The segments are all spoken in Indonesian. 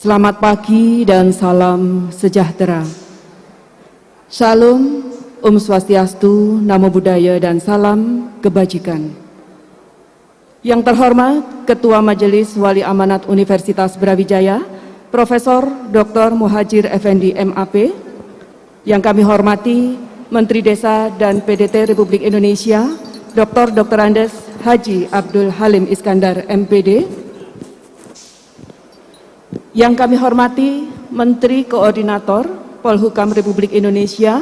Selamat pagi dan salam sejahtera. Shalom, Om Swastiastu, Namo Buddhaya, dan salam kebajikan. Yang terhormat Ketua Majelis Wali Amanat Universitas Brawijaya, Profesor Dr. Muhajir Effendi MAP. Yang kami hormati Menteri Desa dan PDT Republik Indonesia, Dr. Andes Haji Abdul Halim Iskandar MPD. Yang kami hormati Menteri Koordinator Polhukam Republik Indonesia,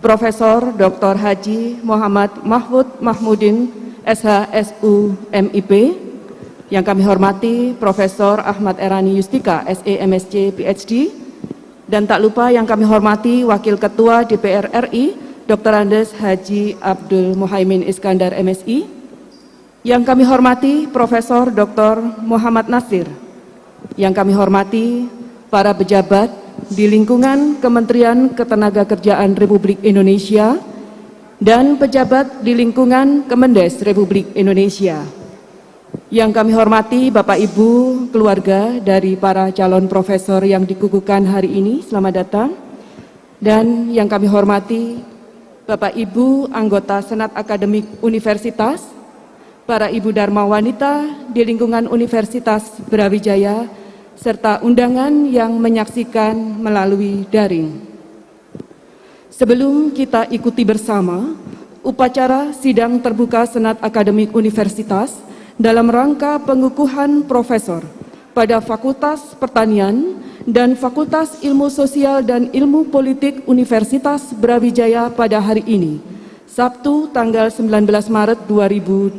Profesor Dr. Haji Muhammad Mahfud Mahmudin SHSU MIP. Yang kami hormati Profesor Ahmad Erani Yustika SE MSc PhD. Dan tak lupa yang kami hormati Wakil Ketua DPR RI Dr. Andes Haji Abdul Muhaimin Iskandar MSI. Yang kami hormati Profesor Dr. Muhammad Nasir. Yang kami hormati para pejabat di lingkungan Kementerian Ketenagakerjaan Republik Indonesia dan pejabat di lingkungan Kemendes Republik Indonesia. Yang kami hormati Bapak Ibu keluarga dari para calon profesor yang dikukuhkan hari ini, selamat datang. Dan yang kami hormati Bapak Ibu anggota Senat Akademik Universitas, para Ibu Dharma Wanita di lingkungan Universitas Brawijaya, serta undangan yang menyaksikan melalui daring. Sebelum kita ikuti bersama upacara sidang terbuka Senat Akademik Universitas dalam rangka pengukuhan profesor pada Fakultas Pertanian dan Fakultas Ilmu Sosial dan Ilmu Politik Universitas Brawijaya pada hari ini, Sabtu tanggal 19 Maret 2022,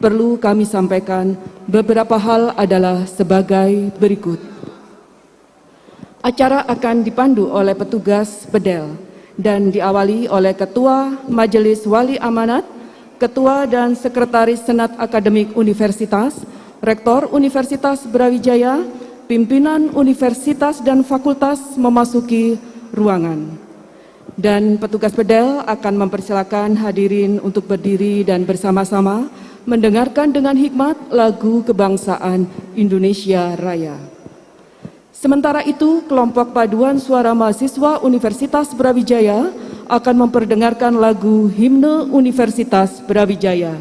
perlu kami sampaikan beberapa hal adalah sebagai berikut. Acara akan dipandu oleh petugas bedel dan diawali oleh Ketua Majelis Wali Amanat, Ketua dan Sekretaris Senat Akademik Universitas, Rektor Universitas Brawijaya, pimpinan universitas dan fakultas memasuki ruangan. Dan petugas bedel akan mempersilakan hadirin untuk berdiri dan bersama-sama mendengarkan dengan hikmat lagu kebangsaan Indonesia Raya. Sementara itu, kelompok paduan suara mahasiswa Universitas Brawijaya akan memperdengarkan lagu Himne Universitas Brawijaya.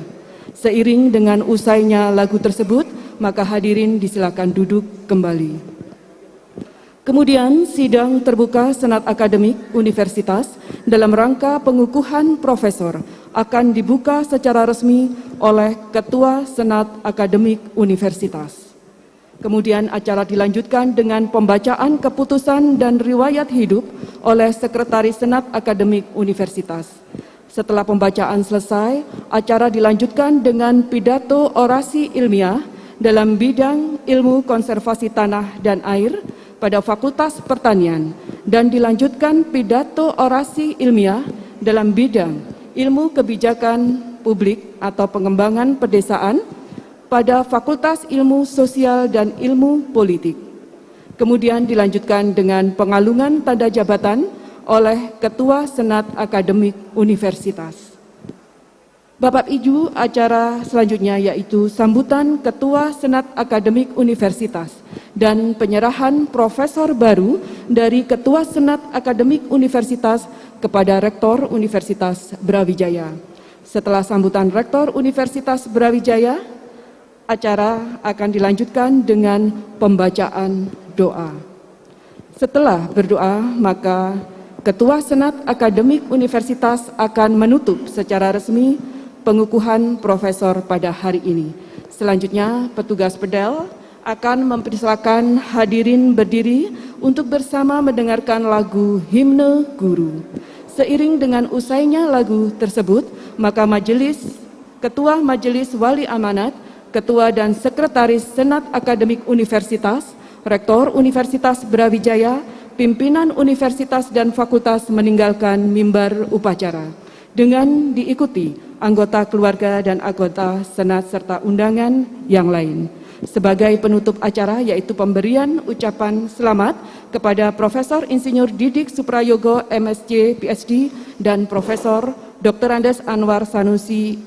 Seiring dengan usainya lagu tersebut, maka hadirin disilakan duduk kembali. Kemudian sidang terbuka Senat Akademik Universitas dalam rangka pengukuhan profesor akan dibuka secara resmi oleh Ketua Senat Akademik Universitas. Kemudian acara dilanjutkan dengan pembacaan keputusan dan riwayat hidup oleh Sekretaris Senat Akademik Universitas. Setelah pembacaan selesai, acara dilanjutkan dengan pidato orasi ilmiah dalam bidang ilmu konservasi tanah dan air pada Fakultas Pertanian dan dilanjutkan pidato orasi ilmiah dalam bidang ilmu kebijakan publik atau pengembangan pedesaan pada Fakultas Ilmu Sosial dan Ilmu Politik. Kemudian dilanjutkan dengan pengalungan tanda jabatan oleh Ketua Senat Akademik Universitas. Bapak Ibu, acara selanjutnya yaitu sambutan Ketua Senat Akademik Universitas dan penyerahan profesor baru dari Ketua Senat Akademik Universitas kepada Rektor Universitas Brawijaya. Setelah sambutan Rektor Universitas Brawijaya, acara akan dilanjutkan dengan pembacaan doa. Setelah berdoa, maka Ketua Senat Akademik Universitas akan menutup secara resmi pengukuhan profesor pada hari ini. Selanjutnya, petugas bedel akan mempersilakan hadirin berdiri untuk bersama mendengarkan lagu Himne Guru. Seiring dengan usainya lagu tersebut, maka Ketua Majelis Wali Amanat, Ketua dan Sekretaris Senat Akademik Universitas, Rektor Universitas Brawijaya, pimpinan universitas dan fakultas meninggalkan mimbar upacara dengan diikuti anggota keluarga dan anggota senat serta undangan yang lain. Sebagai penutup acara yaitu pemberian ucapan selamat kepada Profesor Insinyur Didik Suprayogo MSc PhD dan Profesor Dr. Andes Anwar Sanusi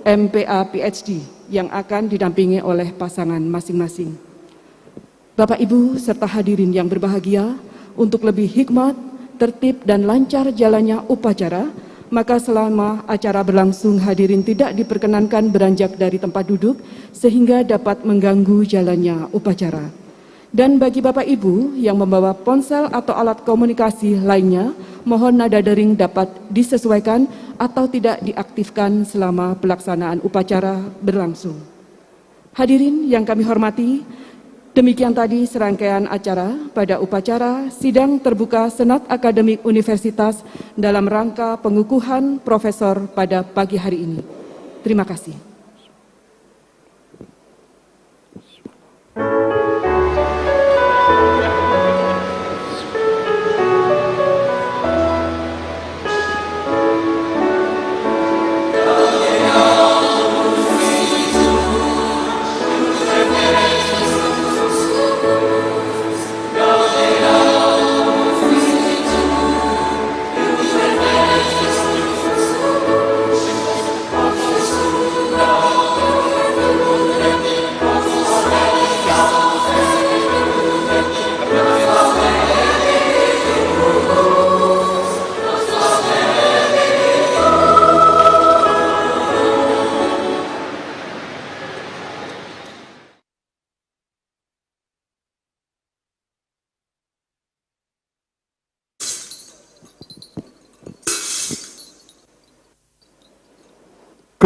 MPA PhD. yang akan didampingi oleh pasangan masing-masing. Bapak, Ibu, serta hadirin yang berbahagia, untuk lebih hikmat, tertib, dan lancar jalannya upacara, maka selama acara berlangsung hadirin tidak diperkenankan beranjak dari tempat duduk sehingga dapat mengganggu jalannya upacara. Dan bagi Bapak Ibu yang membawa ponsel atau alat komunikasi lainnya, mohon nada dering dapat disesuaikan atau tidak diaktifkan selama pelaksanaan upacara berlangsung. Hadirin yang kami hormati, demikian tadi serangkaian acara pada upacara Sidang Terbuka Senat Akademik Universitas dalam rangka pengukuhan profesor pada pagi hari ini. Terima kasih.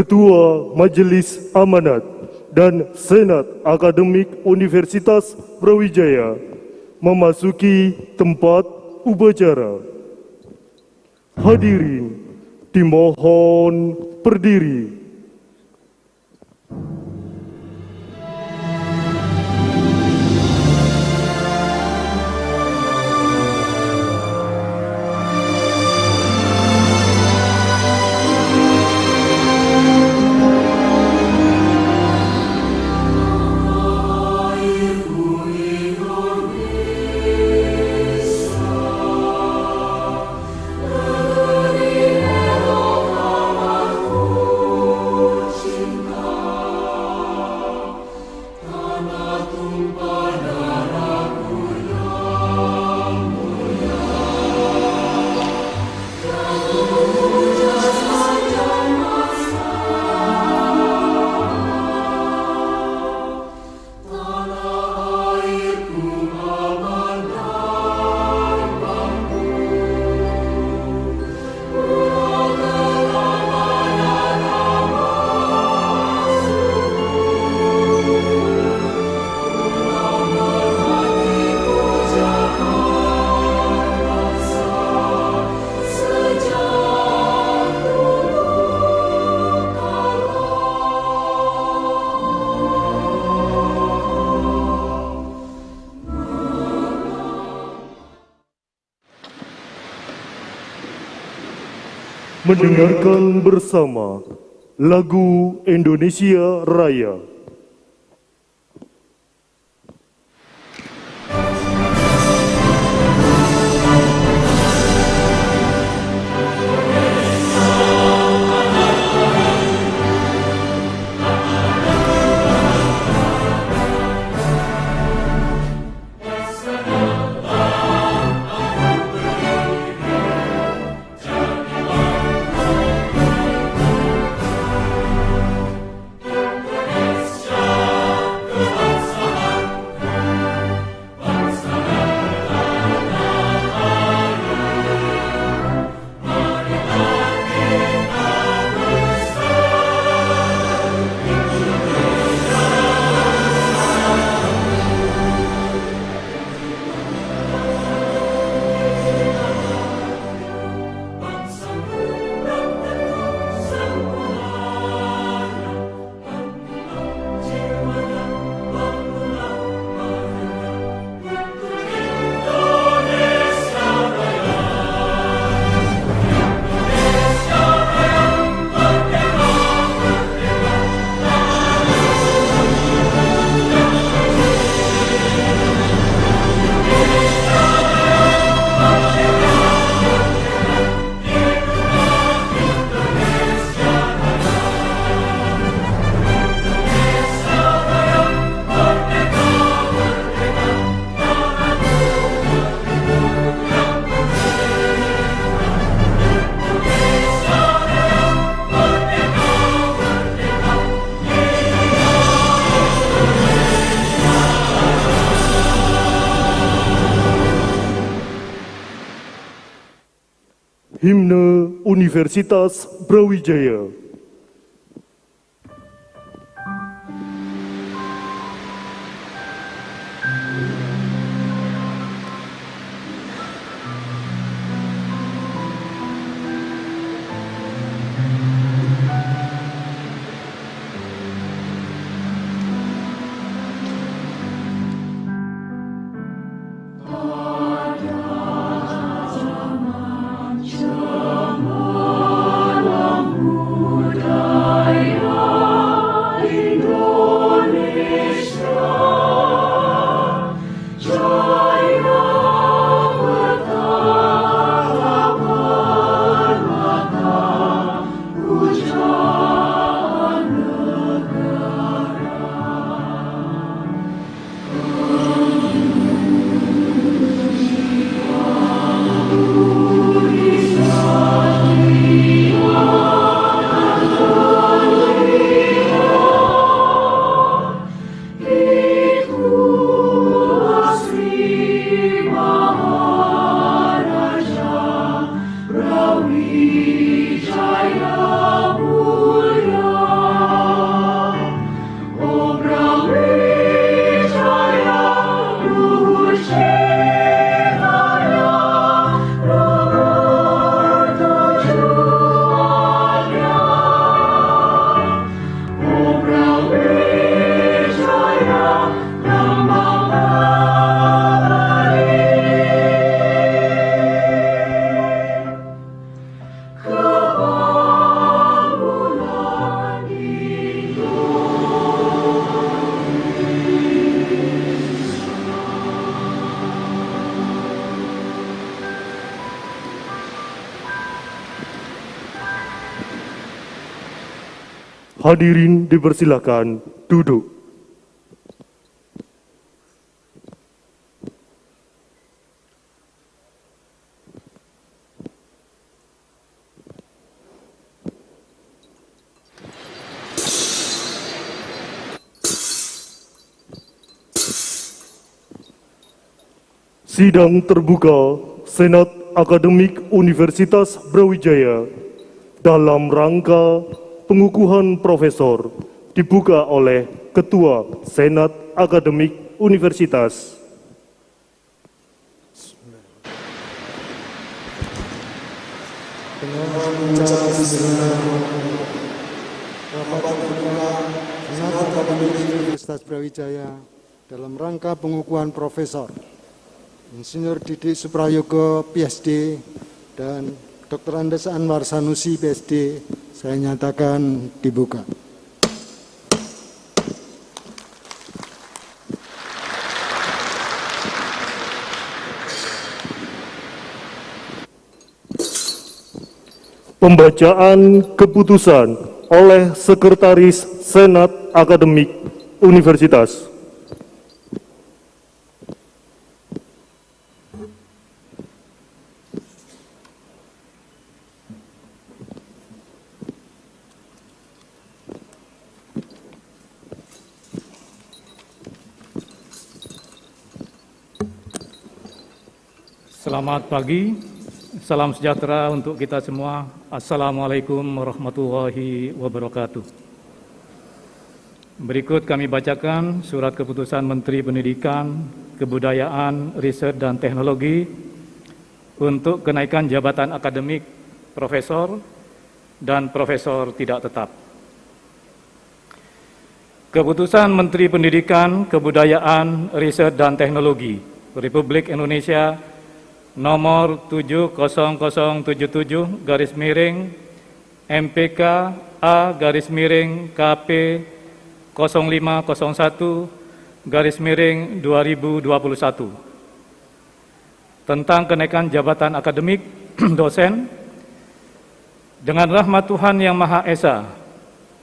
Ketua Majelis Amanat dan Senat Akademik Universitas Brawijaya memasuki tempat upacara. Hadirin dimohon berdiri. Mendengarkan bersama lagu Indonesia Raya. Himne Universitas Brawijaya. Hadirin dipersilakan duduk. Sidang terbuka Senat Akademik Universitas Brawijaya dalam rangka pengukuhan profesor dibuka oleh Ketua Senat Akademik Universitas. Dengan ucapan bismillahirrahmanirrahim. Rapat terbuka Senat Akademik Universitas Brawijaya dalam rangka pengukuhan profesor Insinyur Didik Suprayogo PhD dan Dr. Andes Anwar Sanusi PhD saya nyatakan dibuka. Pembacaan keputusan oleh Sekretaris Senat Akademik Universitas. Selamat pagi, salam sejahtera untuk kita semua. Assalamualaikum warahmatullahi wabarakatuh. Berikut kami bacakan surat keputusan Menteri Pendidikan, Kebudayaan, Riset dan Teknologi untuk kenaikan jabatan akademik profesor dan profesor tidak tetap. Keputusan Menteri Pendidikan, Kebudayaan, Riset dan Teknologi Republik Indonesia nomor 70077 garis miring MPK A garis miring KP 0501 garis miring 2021 tentang kenaikan jabatan akademik dosen. Dengan rahmat Tuhan Yang Maha Esa,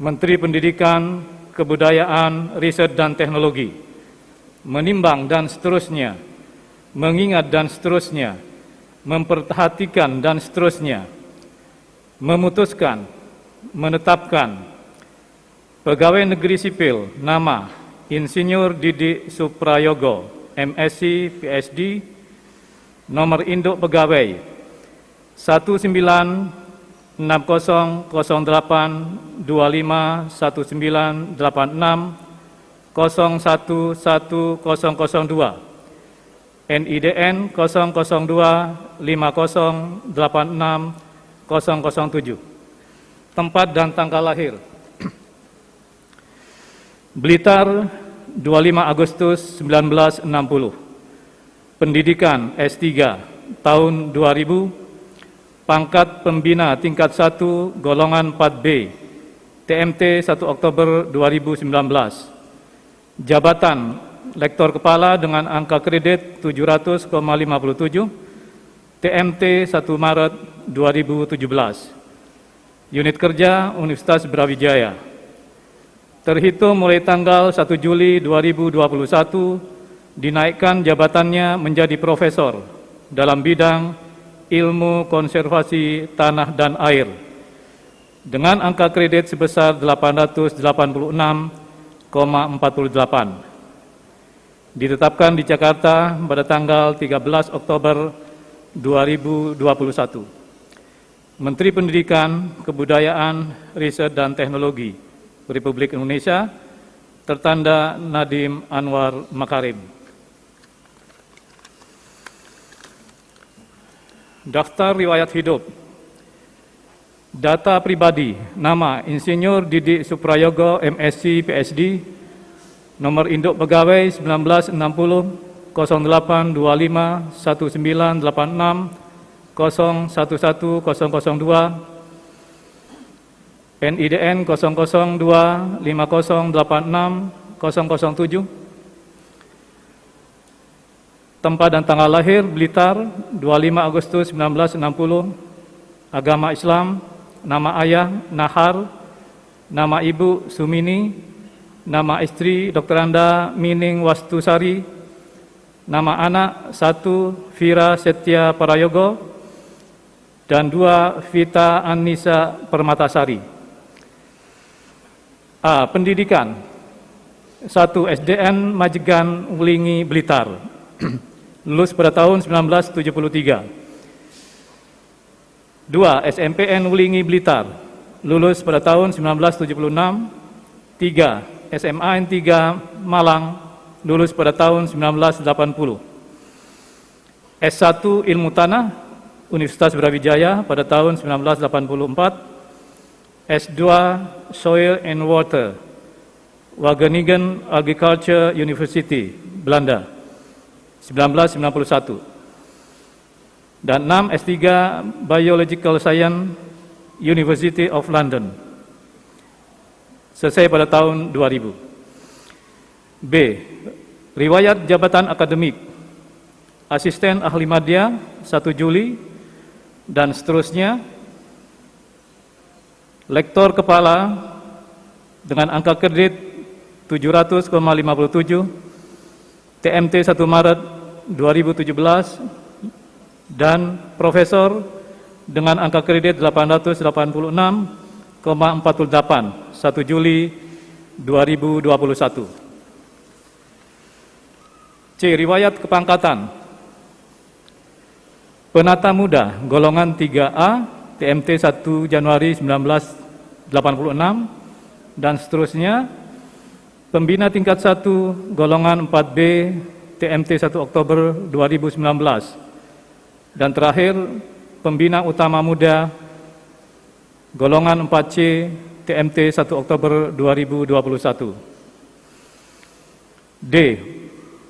Menteri Pendidikan, Kebudayaan, Riset dan Teknologi menimbang dan seterusnya, mengingat dan seterusnya, memperhatikan dan seterusnya, memutuskan, menetapkan pegawai negeri sipil nama Insinyur Didik Suprayogo, MSc, PhD, nomor induk pegawai 19.00.19.85.01.1002, NIDN 002-5086-007. Tempat dan tanggal lahir: Blitar, 25 Agustus 1960. Pendidikan S3 tahun 2000, pangkat pembina tingkat 1 golongan 4B, TMT 1 Oktober 2019. Jabatan Lektor Kepala dengan angka kredit 700,57, TMT 1 Maret 2017. Unit kerja Universitas Brawijaya. Terhitung mulai tanggal 1 Juli 2021, dinaikkan jabatannya menjadi profesor dalam bidang ilmu konservasi tanah dan air dengan angka kredit sebesar 886,48. Ditetapkan di Jakarta pada tanggal 13 Oktober 2021. Menteri Pendidikan, Kebudayaan, Riset dan Teknologi Republik Indonesia, tertanda Nadiem Anwar Makarim. Daftar riwayat hidup. Data pribadi: nama Insinyur Didik Suprayogo, MSc, PhD. Nomor induk pegawai 1960 0825 1986 011002, NIDN 002 5086 007. Tempat dan tanggal lahir: Blitar, 25 Agustus 1960. Agama Islam. Nama ayah Nahar, nama ibu Sumini, nama istri Dr. Anda Mining Wastusari, nama anak 1 Vira Setia Parayogo, dan 2 Vita Anissa Permatasari. A. Pendidikan. 1. SDN Majegan Wulingi Blitar, lulus pada tahun 1973. 2. SMPN Wulingi Blitar, lulus pada tahun 1976. 3. SMA N3 Malang, lulus pada tahun 1980. S1 Ilmu Tanah, Universitas Brawijaya pada tahun 1984. S2 Soil and Water, Wageningen Agriculture University, Belanda, 1991. Dan 6. S3 Biological Science, University of London, selesai pada tahun 2000. B. Riwayat jabatan akademik: Asisten Ahli Madya 1 Juli dan seterusnya. Lektor Kepala dengan angka kredit 700,57, TMT 1 Maret 2017, dan Profesor dengan angka kredit 886,48 1 Juli 2021. C. Riwayat kepangkatan: Penata Muda golongan 3A, TMT 1 Januari 1986 dan seterusnya. Pembina tingkat 1 golongan 4B, TMT 1 Oktober 2019. Dan terakhir, Pembina Utama Muda golongan 4C, TMT 1 Oktober 2021. D.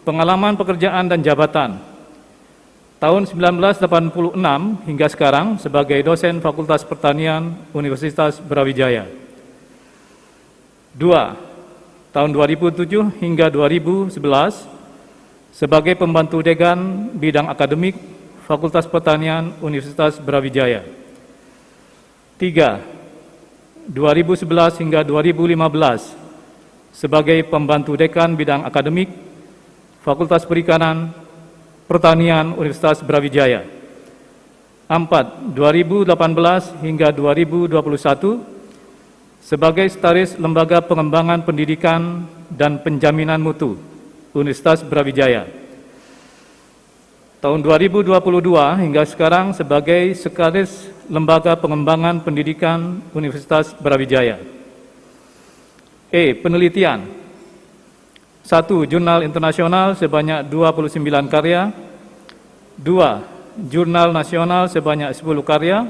Pengalaman pekerjaan dan jabatan: tahun 1986 hingga sekarang sebagai dosen Fakultas Pertanian Universitas Brawijaya. 2. Tahun 2007 hingga 2011 sebagai pembantu dekan bidang akademik Fakultas Pertanian Universitas Brawijaya. 3. 2011 hingga 2015 sebagai pembantu dekan bidang akademik Fakultas Perikanan Pertanian Universitas Brawijaya. 4. 2018 hingga 2021 sebagai Sekretaris Lembaga Pengembangan Pendidikan dan Penjaminan Mutu Universitas Brawijaya. tahun 2022 hingga sekarang sebagai Sekretaris Lembaga Pengembangan Pendidikan Universitas Brawijaya. Penelitian. 1. Jurnal internasional sebanyak 29 karya. 2. Jurnal nasional sebanyak 10 karya.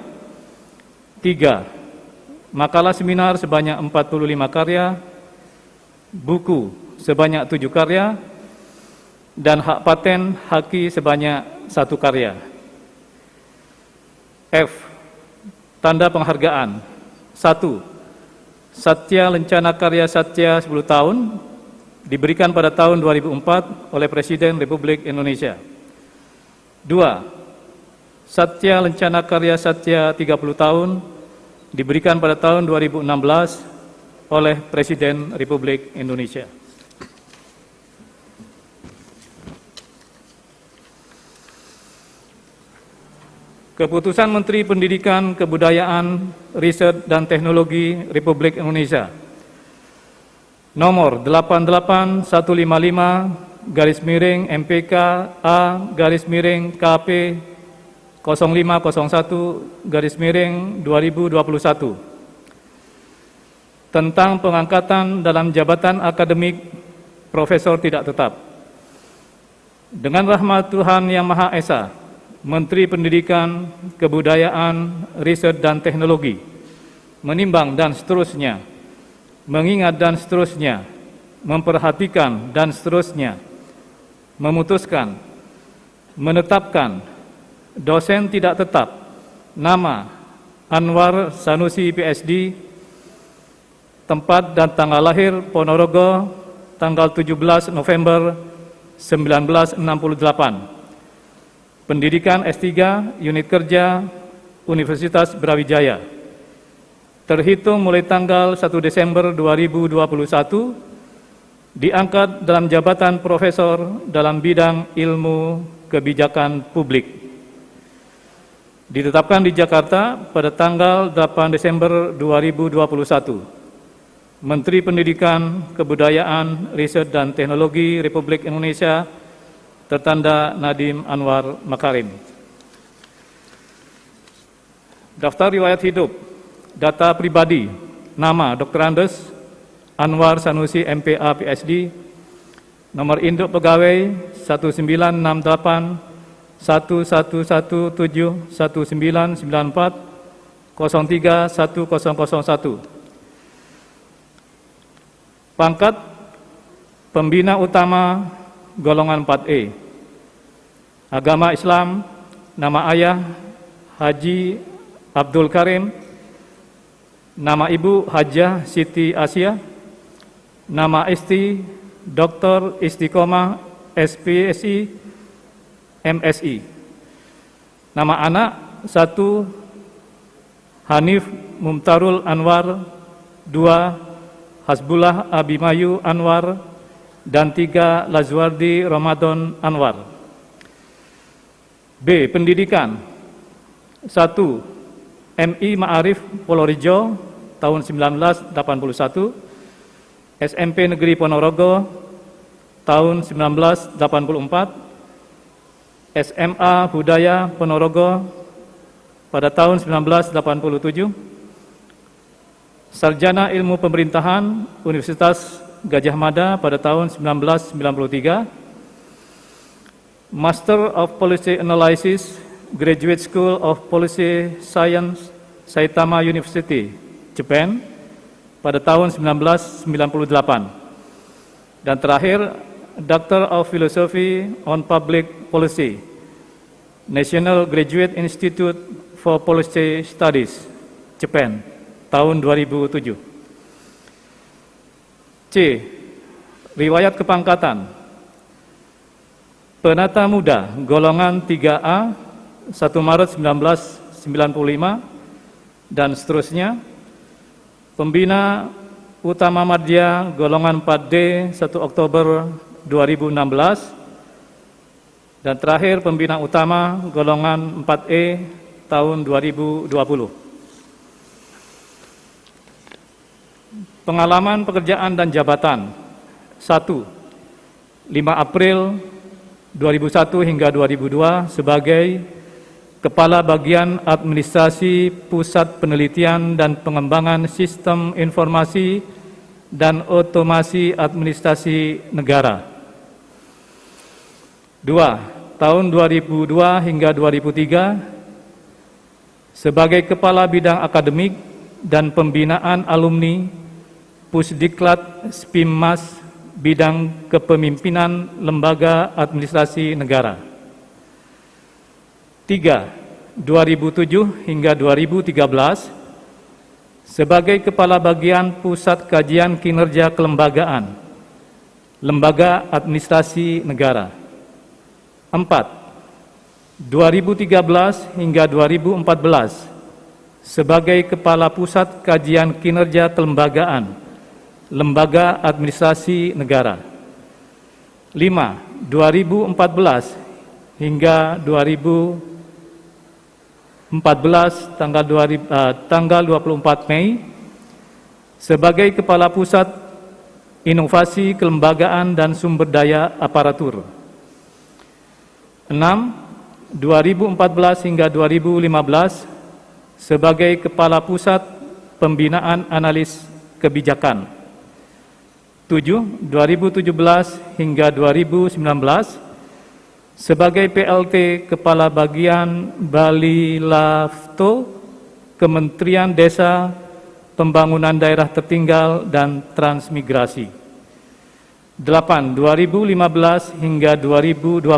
3. Makalah seminar sebanyak 45 karya. Buku sebanyak 7 karya. Dan hak paten haki sebanyak 1 karya. Tanda penghargaan. 1. Satya Lencana Karya Satya 10 tahun diberikan pada tahun 2004 oleh Presiden Republik Indonesia. 2. Satya Lencana Karya Satya 30 tahun diberikan pada tahun 2016 oleh Presiden Republik Indonesia. Keputusan Menteri Pendidikan, Kebudayaan, Riset, dan Teknologi Republik Indonesia nomor 88155-MPK-A-KP 0501-2021 tentang pengangkatan dalam jabatan akademik profesor tidak tetap. Dengan rahmat Tuhan Yang Maha Esa, Menteri Pendidikan, Kebudayaan, Riset, dan Teknologi menimbang dan seterusnya, mengingat dan seterusnya, memperhatikan dan seterusnya, memutuskan, menetapkan dosen tidak tetap nama Anwar Sanusi PhD, tempat dan tanggal lahir Ponorogo, tanggal 17 November 1968. Pendidikan S3, Unit Kerja, Universitas Brawijaya. Terhitung mulai tanggal 1 Desember 2021, diangkat dalam jabatan profesor dalam bidang ilmu kebijakan publik. Ditetapkan di Jakarta pada tanggal 8 Desember 2021. Menteri Pendidikan, Kebudayaan, Riset, dan Teknologi Republik Indonesia tertanda Nadiem Anwar Makarim. Daftar riwayat hidup, data pribadi, nama Dr. Andes Anwar Sanusi MPA PhD, nomor induk pegawai 1968 1117 1994 031001. Pangkat Pembina Utama golongan 4E. Agama Islam, nama ayah Haji Abdul Karim, nama ibu Hajah Siti Asia, nama istri Dr. Istiqomah SPSI MSI. Nama anak 1 Hanif Mumtarul Anwar, 2 Hasbullah Abimayu Anwar, dan 3 Lazwardi Ramadan Anwar. Pendidikan. 1. MI Ma'arif Polorejo tahun 1981, SMP Negeri Ponorogo tahun 1984, SMA Budaya Ponorogo pada tahun 1987, Sarjana Ilmu Pemerintahan Universitas Gajah Mada pada tahun 1993, Master of Policy Analysis, Graduate School of Policy Science, Saitama University, Japan, pada tahun 1998. Dan terakhir, Doctor of Philosophy on Public Policy, National Graduate Institute for Policy Studies, Japan, tahun 2007. Riwayat kepangkatan. Penata Muda, golongan 3A, 1 Maret 1995, dan seterusnya. Pembina Utama Madya, golongan 4D, 1 Oktober 2016, dan terakhir Pembina Utama, golongan 4E, tahun 2020. Pengalaman pekerjaan dan jabatan. 1. 5 April 2001 hingga 2002 sebagai Kepala Bagian Administrasi Pusat Penelitian dan Pengembangan Sistem Informasi dan Otomasi Administrasi Negara. 2. Tahun 2002 hingga 2003 sebagai Kepala Bidang Akademik dan Pembinaan Alumni Pusdiklat Spimmas Bidang Kepemimpinan Lembaga Administrasi Negara. 3. 2007 hingga 2013 sebagai Kepala Bagian Pusat Kajian Kinerja Kelembagaan, Lembaga Administrasi Negara. 4. 2013 hingga 2014 sebagai Kepala Pusat Kajian Kinerja Kelembagaan, Lembaga Administrasi Negara. 5. 2014 hingga 2014 tanggal 24 Mei sebagai Kepala Pusat Inovasi Kelembagaan dan Sumber Daya Aparatur. 6. 2014 hingga 2015 sebagai Kepala Pusat Pembinaan Analis Kebijakan. 7. 2017 hingga 2019 sebagai PLT Kepala Bagian Balilafto, Kementerian Desa, Pembangunan Daerah Tertinggal dan Transmigrasi. 8. 2015 hingga 2020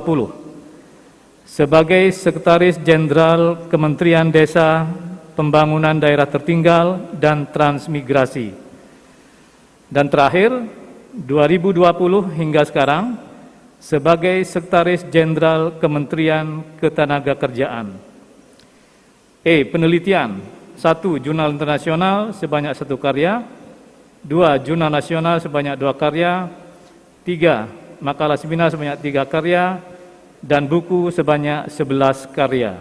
sebagai Sekretaris Jenderal Kementerian Desa, Pembangunan Daerah Tertinggal dan Transmigrasi. Dan terakhir, 2020 hingga sekarang sebagai Sekretaris Jenderal Kementerian Ketenagakerjaan. Penelitian. 1. Jurnal internasional sebanyak 1 karya. 2. Jurnal nasional sebanyak 2 karya. 3. Makalah seminar sebanyak 3 karya. Dan buku sebanyak 11 karya.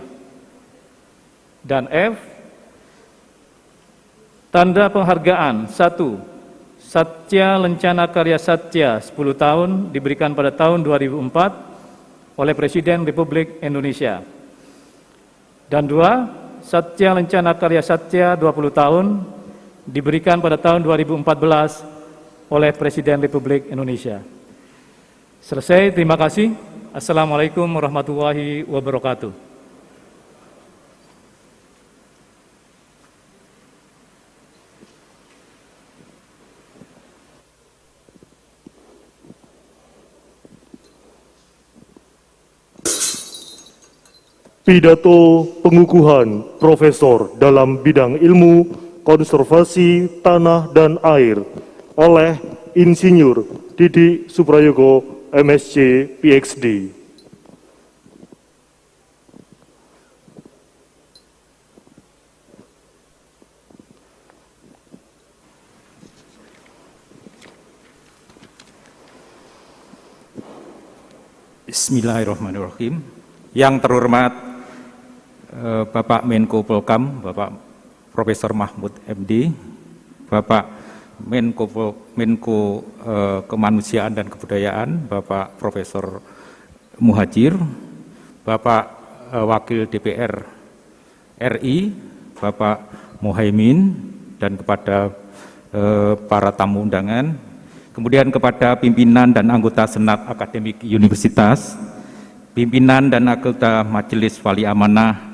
Dan F. Tanda penghargaan. 1. Satya Lencana Karya Satya 10 tahun diberikan pada tahun 2004 oleh Presiden Republik Indonesia. Dan 2. Satya Lencana Karya Satya 20 tahun diberikan pada tahun 2014 oleh Presiden Republik Indonesia. Selesai, terima kasih. Assalamualaikum warahmatullahi wabarakatuh. Pidato pengukuhan Profesor dalam bidang ilmu konservasi tanah dan air oleh Insinyur Didi Suprayogo, MSc, PhD. Bismillahirrahmanirrahim. Yang terhormat Bapak Menko Polkam, Bapak Profesor Mahmud MD, Bapak Menko Kemanusiaan dan Kebudayaan, Bapak Profesor Muhajir, Bapak Wakil DPR RI, Bapak Muhaimin, dan kepada para tamu undangan, kemudian kepada pimpinan dan anggota Senat Akademik Universitas, pimpinan dan anggota Majelis Wali Amanah,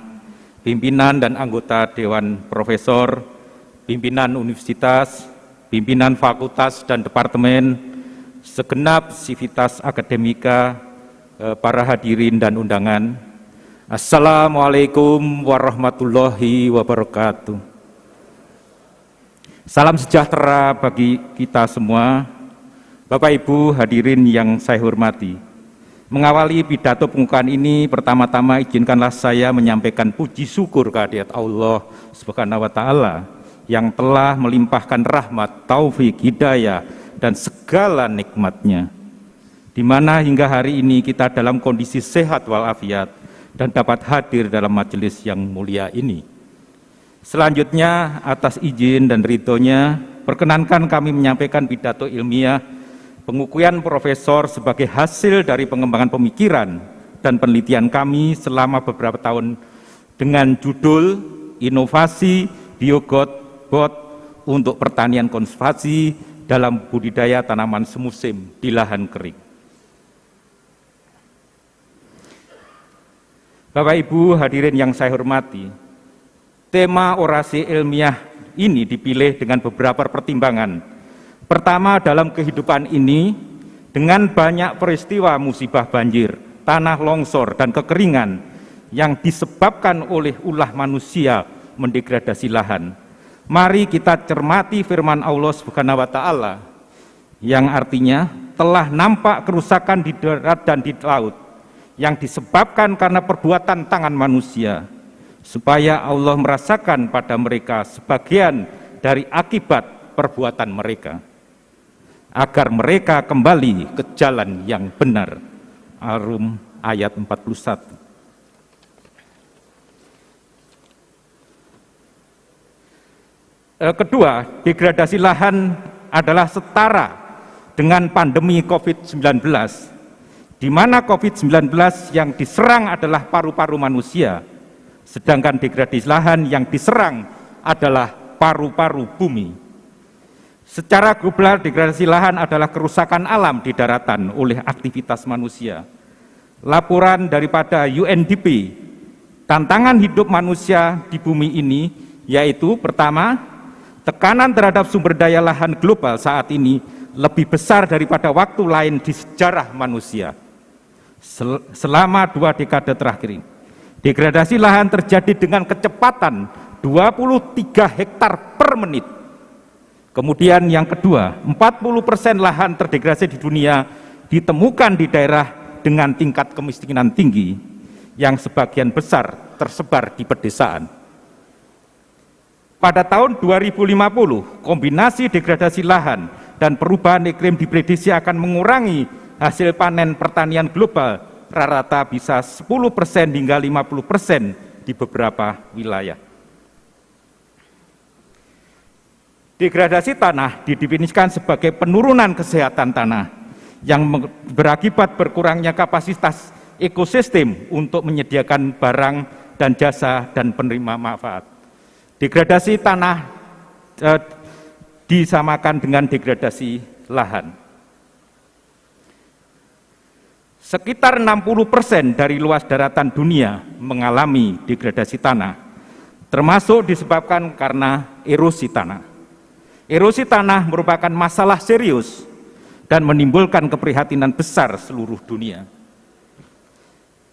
pimpinan dan anggota Dewan Profesor, pimpinan universitas, pimpinan fakultas dan departemen, segenap sivitas akademika, para hadirin dan undangan. Assalamualaikum warahmatullahi wabarakatuh. Salam sejahtera bagi kita semua. Bapak Ibu hadirin yang saya hormati. Mengawali pidato pembukaan ini, pertama-tama izinkanlah saya menyampaikan puji syukur kehadirat Allah Subhanahu wa Ta'ala yang telah melimpahkan rahmat, taufik, hidayah, dan segala nikmatnya, di mana hingga hari ini kita dalam kondisi sehat walafiat dan dapat hadir dalam majelis yang mulia ini. Selanjutnya, atas izin dan ridhonya, perkenankan kami menyampaikan pidato ilmiah Pengukuhan profesor sebagai hasil dari pengembangan pemikiran dan penelitian kami selama beberapa tahun dengan judul Inovasi Biogot Bot untuk Pertanian Konservasi dalam Budidaya Tanaman Semusim di Lahan Kering. Bapak Ibu hadirin yang saya hormati, tema orasi ilmiah ini dipilih dengan beberapa pertimbangan. Pertama, dalam kehidupan ini, dengan banyak peristiwa musibah banjir, tanah longsor, dan kekeringan yang disebabkan oleh ulah manusia mendegradasi lahan, mari kita cermati firman Allah Subhanahu wa Ta'ala yang artinya telah nampak kerusakan di darat dan di laut yang disebabkan karena perbuatan tangan manusia, supaya Allah merasakan pada mereka sebagian dari akibat perbuatan mereka, agar mereka kembali ke jalan yang benar. Al-Rum ayat 41. Kedua, degradasi lahan adalah setara dengan pandemi COVID-19, di mana COVID-19 yang diserang adalah paru-paru manusia, sedangkan degradasi lahan yang diserang adalah paru-paru bumi. Secara global, degradasi lahan adalah kerusakan alam di daratan oleh aktivitas manusia. Laporan daripada UNDP, tantangan hidup manusia di bumi ini, yaitu pertama, tekanan terhadap sumber daya lahan global saat ini lebih besar daripada waktu lain di sejarah manusia. Selama 2 dekade terakhir ini, degradasi lahan terjadi dengan kecepatan 23 hektar per menit. Kemudian yang kedua, 40% lahan terdegradasi di dunia ditemukan di daerah dengan tingkat kemiskinan tinggi, yang sebagian besar tersebar di pedesaan. Pada tahun 2050, kombinasi degradasi lahan dan perubahan iklim diprediksi akan mengurangi hasil panen pertanian global rata-rata bisa 10% hingga 50% di beberapa wilayah. Degradasi tanah didefinisikan sebagai penurunan kesehatan tanah yang berakibat berkurangnya kapasitas ekosistem untuk menyediakan barang dan jasa dan penerima manfaat. Degradasi tanah disamakan dengan degradasi lahan. Sekitar 60% dari luas daratan dunia mengalami degradasi tanah, termasuk disebabkan karena erosi tanah. Erosi tanah merupakan masalah serius dan menimbulkan keprihatinan besar seluruh dunia.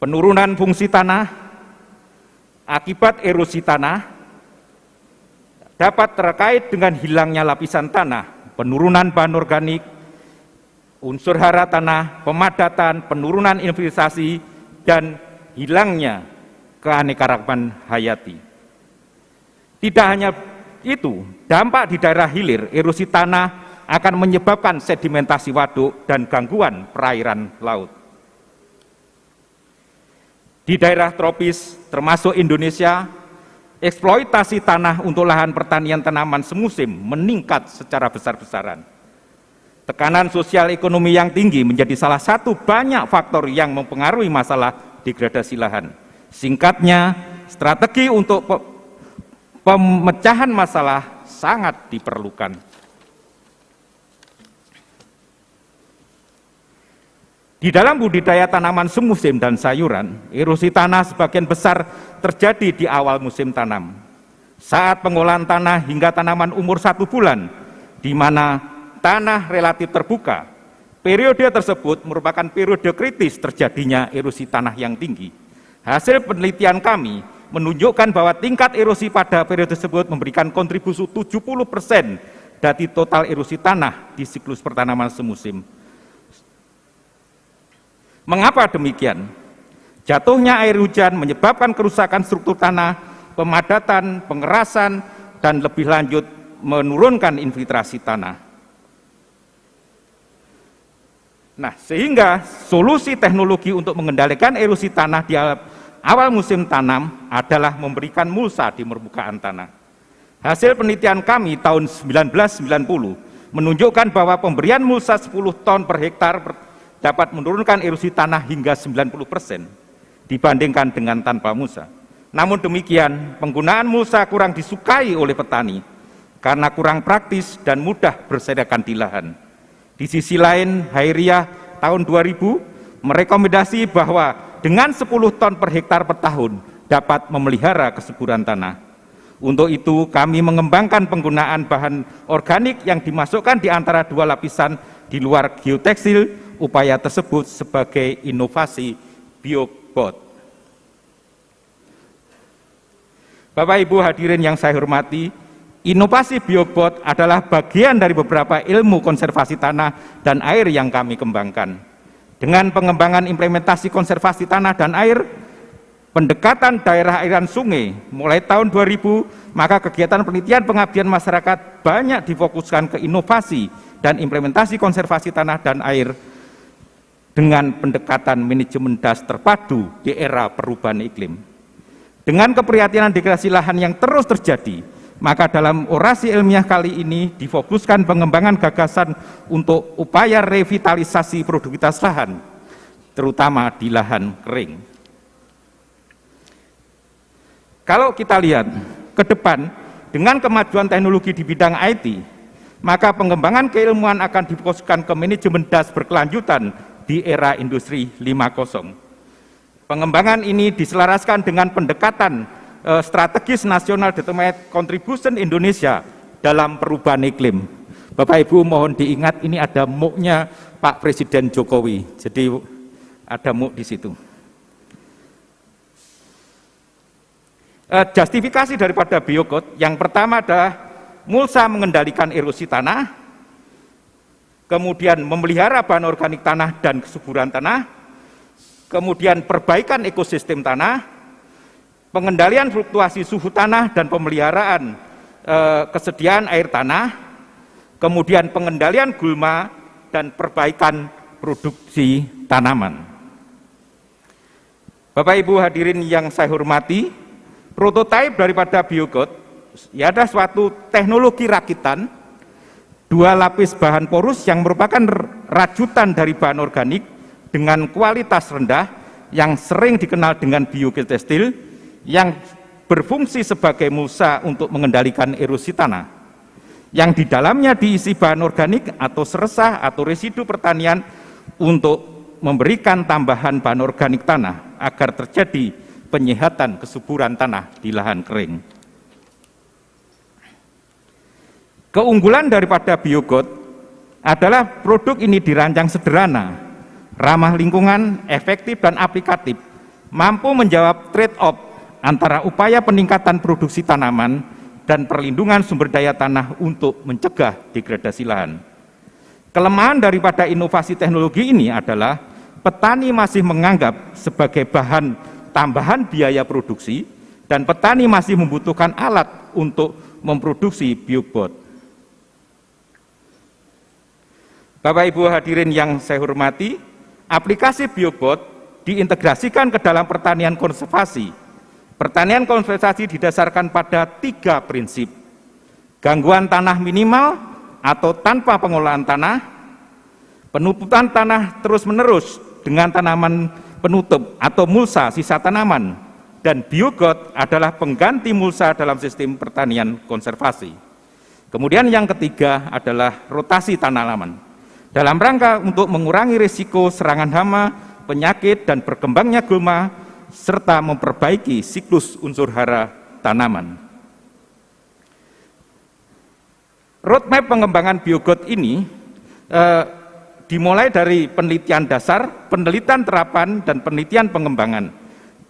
Penurunan fungsi tanah akibat erosi tanah dapat terkait dengan hilangnya lapisan tanah, penurunan bahan organik, unsur hara tanah, pemadatan, penurunan investasi, dan hilangnya keanekaragaman hayati. Tidak hanya itu, dampak di daerah hilir, erosi tanah akan menyebabkan sedimentasi waduk dan gangguan perairan laut. Di daerah tropis, termasuk Indonesia, eksploitasi tanah untuk lahan pertanian tanaman semusim meningkat secara besar-besaran. Tekanan sosial ekonomi yang tinggi menjadi salah satu banyak faktor yang mempengaruhi masalah degradasi lahan. Singkatnya, strategi untuk pemecahan masalah sangat diperlukan. Di dalam budidaya tanaman semusim dan sayuran, erosi tanah sebagian besar terjadi di awal musim tanam. Saat pengolahan tanah hingga tanaman umur 1 bulan, di mana tanah relatif terbuka, periode tersebut merupakan periode kritis terjadinya erosi tanah yang tinggi. Hasil penelitian kami menunjukkan bahwa tingkat erosi pada periode tersebut memberikan kontribusi 70% dari total erosi tanah di siklus pertanaman semusim. Mengapa demikian? Jatuhnya air hujan menyebabkan kerusakan struktur tanah, pemadatan, pengerasan, dan lebih lanjut menurunkan infiltrasi tanah. Nah, sehingga solusi teknologi untuk mengendalikan erosi tanah di awal musim tanam adalah memberikan mulsa di permukaan tanah. Hasil penelitian kami tahun 1990 menunjukkan bahwa pemberian mulsa 10 ton per hektar dapat menurunkan erosi tanah hingga 90% dibandingkan dengan tanpa mulsa. Namun demikian, penggunaan mulsa kurang disukai oleh petani karena kurang praktis dan mudah berserakan di lahan. Di sisi lain, Hairiyah tahun 2000 merekomendasi bahwa dengan 10 ton per hektar per tahun dapat memelihara kesuburan tanah. Untuk itu, kami mengembangkan penggunaan bahan organik yang dimasukkan di antara dua lapisan di luar geotekstil. Upaya tersebut sebagai inovasi biobot. Bapak Ibu hadirin yang saya hormati, inovasi biobot adalah bagian dari beberapa ilmu konservasi tanah dan air yang kami kembangkan. Dengan pengembangan implementasi konservasi tanah dan air, pendekatan daerah aliran sungai mulai tahun 2000, maka kegiatan penelitian pengabdian masyarakat banyak difokuskan ke inovasi dan implementasi konservasi tanah dan air dengan pendekatan manajemen das terpadu di era perubahan iklim. Dengan keprihatinan degradasi lahan yang terus terjadi, maka dalam orasi ilmiah kali ini difokuskan pengembangan gagasan untuk upaya revitalisasi produktivitas lahan, terutama di lahan kering. Kalau kita lihat ke depan, dengan kemajuan teknologi di bidang IT, maka pengembangan keilmuan akan difokuskan ke manajemen das berkelanjutan di era industri 5.0. Pengembangan ini diselaraskan dengan pendekatan strategis nasional determined contribution Indonesia dalam perubahan iklim. Bapak Ibu mohon diingat, ini ada MOOC-nya Pak Presiden Jokowi, jadi ada MOOC di situ. Justifikasi daripada biokot yang pertama adalah mulsa mengendalikan erosi tanah, kemudian memelihara bahan organik tanah dan kesuburan tanah, kemudian perbaikan ekosistem tanah, pengendalian fluktuasi suhu tanah dan pemeliharaan kesediaan air tanah, kemudian pengendalian gulma dan perbaikan produksi tanaman. Bapak Ibu hadirin yang saya hormati, prototipe daripada biokot ya ada suatu teknologi rakitan 2 lapis bahan porus yang merupakan rajutan dari bahan organik dengan kualitas rendah yang sering dikenal dengan biogeotekstil yang berfungsi sebagai mulsa untuk mengendalikan erosi tanah, yang di dalamnya diisi bahan organik atau seresah atau residu pertanian untuk memberikan tambahan bahan organik tanah agar terjadi penyehatan kesuburan tanah di lahan kering. Keunggulan daripada biokot adalah produk ini dirancang sederhana, ramah lingkungan, efektif dan aplikatif, mampu menjawab trade-off antara upaya peningkatan produksi tanaman dan perlindungan sumber daya tanah untuk mencegah degradasi lahan. Kelemahan daripada inovasi teknologi ini adalah petani masih menganggap sebagai bahan tambahan biaya produksi dan petani masih membutuhkan alat untuk memproduksi biobot. Bapak Ibu hadirin yang saya hormati, aplikasi biobot diintegrasikan ke dalam pertanian konservasi. Pertanian konservasi didasarkan pada 3 prinsip: gangguan tanah minimal atau tanpa pengolahan tanah, penutupan tanah terus-menerus dengan tanaman penutup atau mulsa sisa tanaman, dan biokot adalah pengganti mulsa dalam sistem pertanian konservasi. Kemudian yang ketiga adalah rotasi tanaman. Dalam rangka untuk mengurangi risiko serangan hama, penyakit, dan berkembangnya gulma, serta memperbaiki siklus unsur hara tanaman. Roadmap pengembangan biokot ini dimulai dari penelitian dasar, penelitian terapan, dan penelitian pengembangan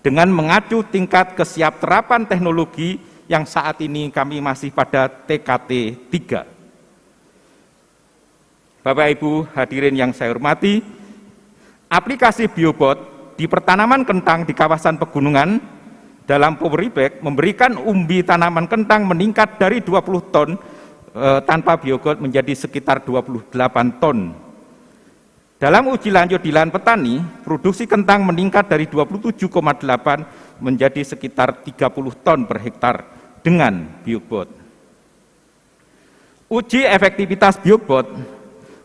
dengan mengacu tingkat kesiap terapan teknologi yang saat ini kami masih pada TKT 3. Bapak Ibu hadirin yang saya hormati, aplikasi biobot di pertanaman kentang di kawasan pegunungan dalam Powerbag memberikan umbi tanaman kentang meningkat dari 20 ton tanpa biokot menjadi sekitar 28 ton. Dalam uji lanjut di lahan petani, produksi kentang meningkat dari 27,8 menjadi sekitar 30 ton per hektar dengan biobot. Uji efektivitas biobot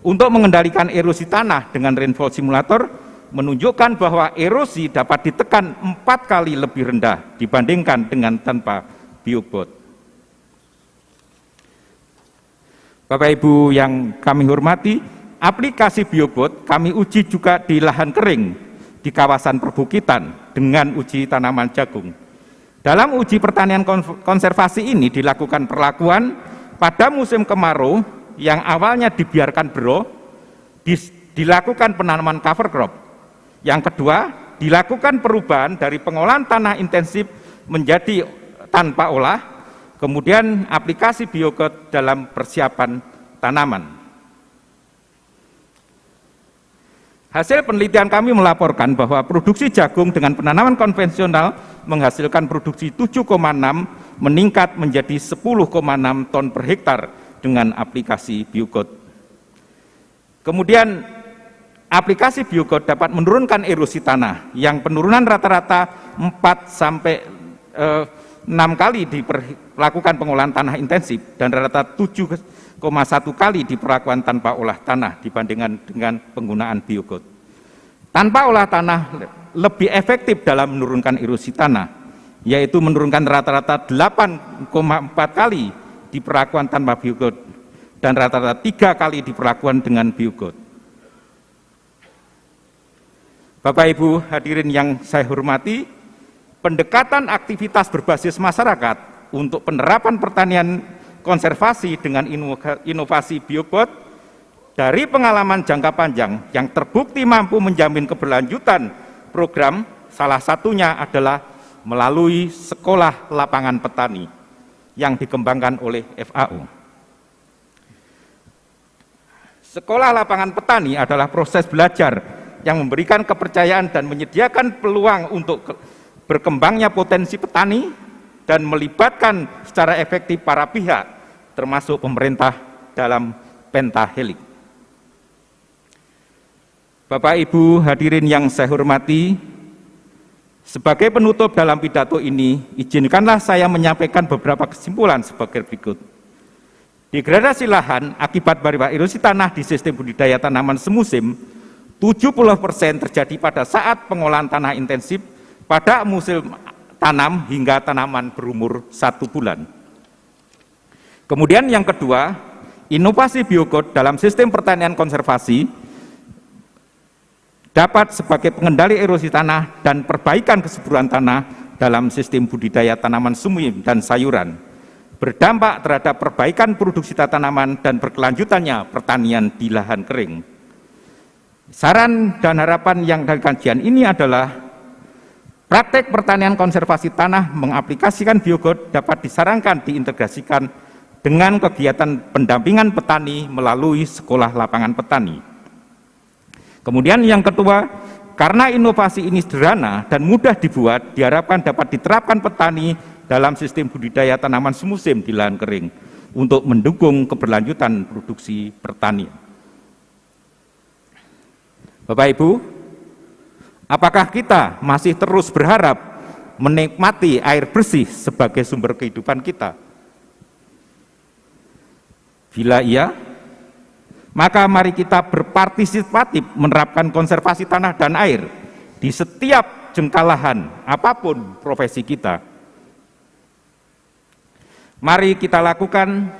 untuk mengendalikan erosi tanah dengan rainfall simulator menunjukkan bahwa erosi dapat ditekan 4 kali lebih rendah dibandingkan dengan tanpa biobot. Bapak Ibu yang kami hormati, aplikasi biobot kami uji juga di lahan kering di kawasan perbukitan dengan uji tanaman jagung. Dalam uji pertanian konservasi ini dilakukan perlakuan pada musim kemarau yang awalnya dibiarkan bero, dilakukan penanaman cover crop. Yang kedua, dilakukan perubahan dari pengolahan tanah intensif menjadi tanpa olah, kemudian aplikasi biobot dalam persiapan tanaman. Hasil penelitian kami melaporkan bahwa produksi jagung dengan penanaman konvensional menghasilkan produksi 7,6 meningkat menjadi 10,6 ton per hektar dengan aplikasi biobot. Kemudian aplikasi biobot dapat menurunkan erosi tanah yang penurunan rata-rata 4 sampai 6 kali dilakukan pengolahan tanah intensif dan rata-rata 7,1 kali diperlakukan tanpa olah tanah dibandingkan dengan penggunaan biobot. Tanpa olah tanah lebih efektif dalam menurunkan erosi tanah, yaitu menurunkan rata-rata 8,4 kali diperlakukan tanpa biobot dan rata-rata 3 kali diperlakukan dengan biobot. Bapak Ibu hadirin yang saya hormati, pendekatan aktivitas berbasis masyarakat untuk penerapan pertanian konservasi dengan inovasi biobot dari pengalaman jangka panjang yang terbukti mampu menjamin keberlanjutan program, salah satunya adalah melalui sekolah lapangan petani yang dikembangkan oleh FAO. Sekolah lapangan petani adalah proses belajar yang memberikan kepercayaan dan menyediakan peluang untuk berkembangnya potensi petani dan melibatkan secara efektif para pihak, termasuk pemerintah dalam pentahelix. Bapak Ibu hadirin yang saya hormati, sebagai penutup dalam pidato ini, izinkanlah saya menyampaikan beberapa kesimpulan sebagai berikut. Degradasi lahan akibat barier erosi tanah di sistem budidaya tanaman semusim 70% terjadi pada saat pengolahan tanah intensif pada musim tanam hingga tanaman berumur 1 bulan. Kemudian yang kedua, inovasi biobot dalam sistem pertanian konservasi dapat sebagai pengendali erosi tanah dan perbaikan kesuburan tanah dalam sistem budidaya tanaman sumur dan sayuran, berdampak terhadap perbaikan produksi tanaman dan berkelanjutannya pertanian di lahan kering. Saran dan harapan yang dari kajian ini adalah praktek pertanian konservasi tanah mengaplikasikan biobot dapat disarankan diintegrasikan dengan kegiatan pendampingan petani melalui sekolah lapangan petani. Kemudian yang kedua, karena inovasi ini sederhana dan mudah dibuat, diharapkan dapat diterapkan petani dalam sistem budidaya tanaman semusim di lahan kering untuk mendukung keberlanjutan produksi pertanian. Bapak Ibu, apakah kita masih terus berharap menikmati air bersih sebagai sumber kehidupan kita? Bila iya, maka mari kita berpartisipatif menerapkan konservasi tanah dan air di setiap jengkal lahan, apapun profesi kita. Mari kita lakukan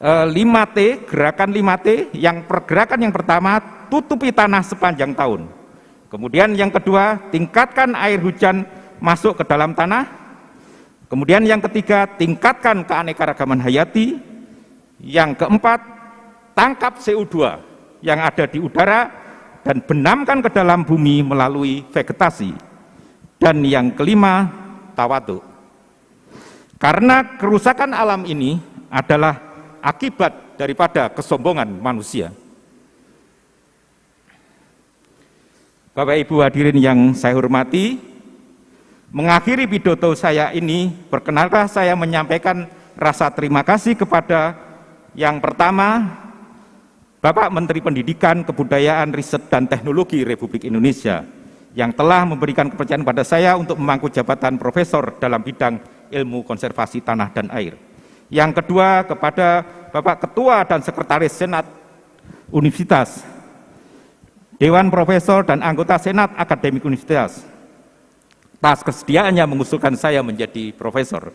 5T, gerakan 5T, pergerakan yang pertama, tutupi tanah sepanjang tahun. Kemudian yang kedua, tingkatkan air hujan masuk ke dalam tanah. Kemudian yang ketiga, tingkatkan keanekaragaman hayati. Yang keempat, tangkap CO2 yang ada di udara dan benamkan ke dalam bumi melalui vegetasi. Dan yang kelima, tawadhu. Karena kerusakan alam ini adalah akibat daripada kesombongan manusia. Bapak Ibu hadirin yang saya hormati, mengakhiri pidato saya ini, perkenankan saya menyampaikan rasa terima kasih kepada yang pertama, Bapak Menteri Pendidikan, Kebudayaan, Riset, dan Teknologi Republik Indonesia, yang telah memberikan kepercayaan pada saya untuk memangku jabatan profesor dalam bidang ilmu konservasi tanah dan air. Yang kedua kepada Bapak Ketua dan Sekretaris Senat Universitas, Dewan Profesor dan anggota Senat Akademik Universitas, atas kesediaannya mengusulkan saya menjadi profesor.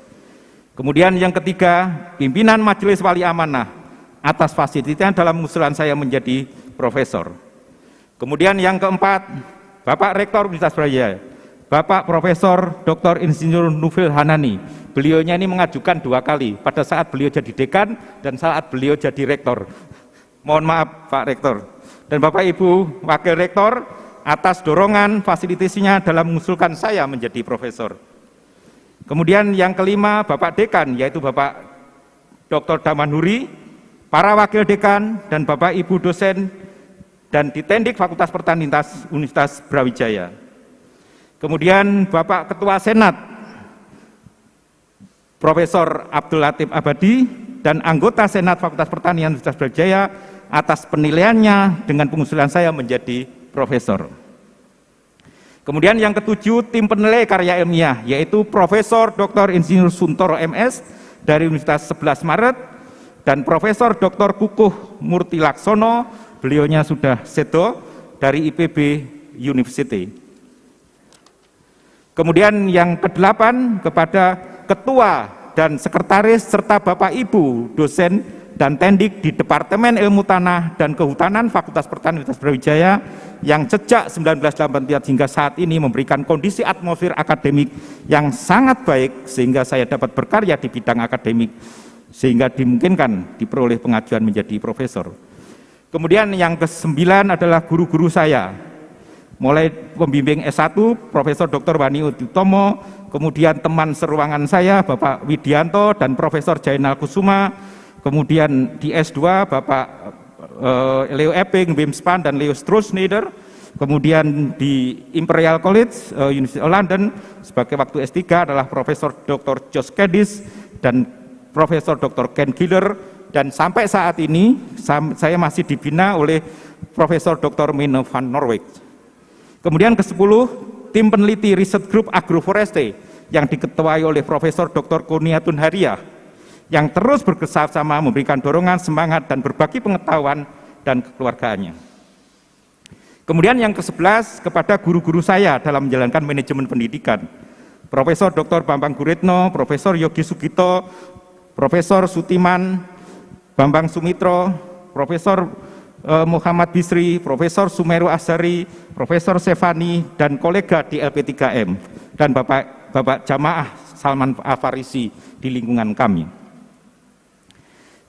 Kemudian yang ketiga, pimpinan Majelis Wali Amanah atas fasilitasnya dalam mengusulan saya menjadi profesor. Kemudian yang keempat, Bapak Rektor Universitas Brawijaya, Bapak Profesor Dr. Insinyur Nufil Hanani. Beliaunya ini mengajukan 2 kali, pada saat beliau jadi dekan dan saat beliau jadi rektor. Mohon maaf Pak Rektor. Dan Bapak Ibu Wakil Rektor atas dorongan fasilitasinya dalam mengusulkan saya menjadi profesor. Kemudian yang kelima, Bapak Dekan, yaitu Bapak Dr. Damanhuri, para Wakil Dekan, dan Bapak Ibu dosen dan Ditendik Fakultas Pertanian Universitas Brawijaya. Kemudian Bapak Ketua Senat, Profesor Abdul Latif Abadi, dan anggota Senat Fakultas Pertanian Universitas Brawijaya atas penilaiannya dengan pengusulan saya menjadi profesor. Kemudian yang ketujuh, tim penilai karya ilmiah, yaitu Profesor Dr. Insinyur Suntoro MS dari Universitas 11 Maret dan Profesor Dr. Kukuh Murti Laksono, beliaunya sudah sedo, dari IPB University. Kemudian yang kedelapan, kepada Ketua dan Sekretaris serta Bapak Ibu dosen dan tendik di Departemen Ilmu Tanah dan Kehutanan Fakultas Pertanian Universitas Brawijaya yang sejak 1983 hingga saat ini memberikan kondisi atmosfer akademik yang sangat baik sehingga saya dapat berkarya di bidang akademik sehingga dimungkinkan diperoleh pengajuan menjadi profesor. Kemudian yang ke-9 adalah guru-guru saya, mulai pembimbing S1 Profesor Dr. Wani Utomo, kemudian teman seruangan saya Bapak Widianto dan Profesor Jainal Kusuma, kemudian di S2 Bapak Leo Epping, Wim Span, dan Leo Stroessneider, kemudian di Imperial College, University of London, sebagai waktu S3 adalah Profesor Dr. Josh Kedis dan Profesor Dr. Ken Giller, dan sampai saat ini saya masih dibina oleh Profesor Dr. Mine van Norwijk. Kemudian ke-10, tim peneliti Research Group Agroforestry yang diketuai oleh Profesor Dr. Kurniatun Hariah, yang terus bekerjasama memberikan dorongan, semangat, dan berbagi pengetahuan dan kekeluargaannya. Kemudian yang ke-11, kepada guru-guru saya dalam menjalankan manajemen pendidikan, Profesor Dr. Bambang Guritno, Profesor Yogi Sugito, Profesor Sutiman, Bambang Sumitro, Profesor Muhammad Bisri, Profesor Sumeru Azhari, Profesor Sefani, dan kolega di LP3M, dan Bapak Jamaah Salman Afarisi di lingkungan kami.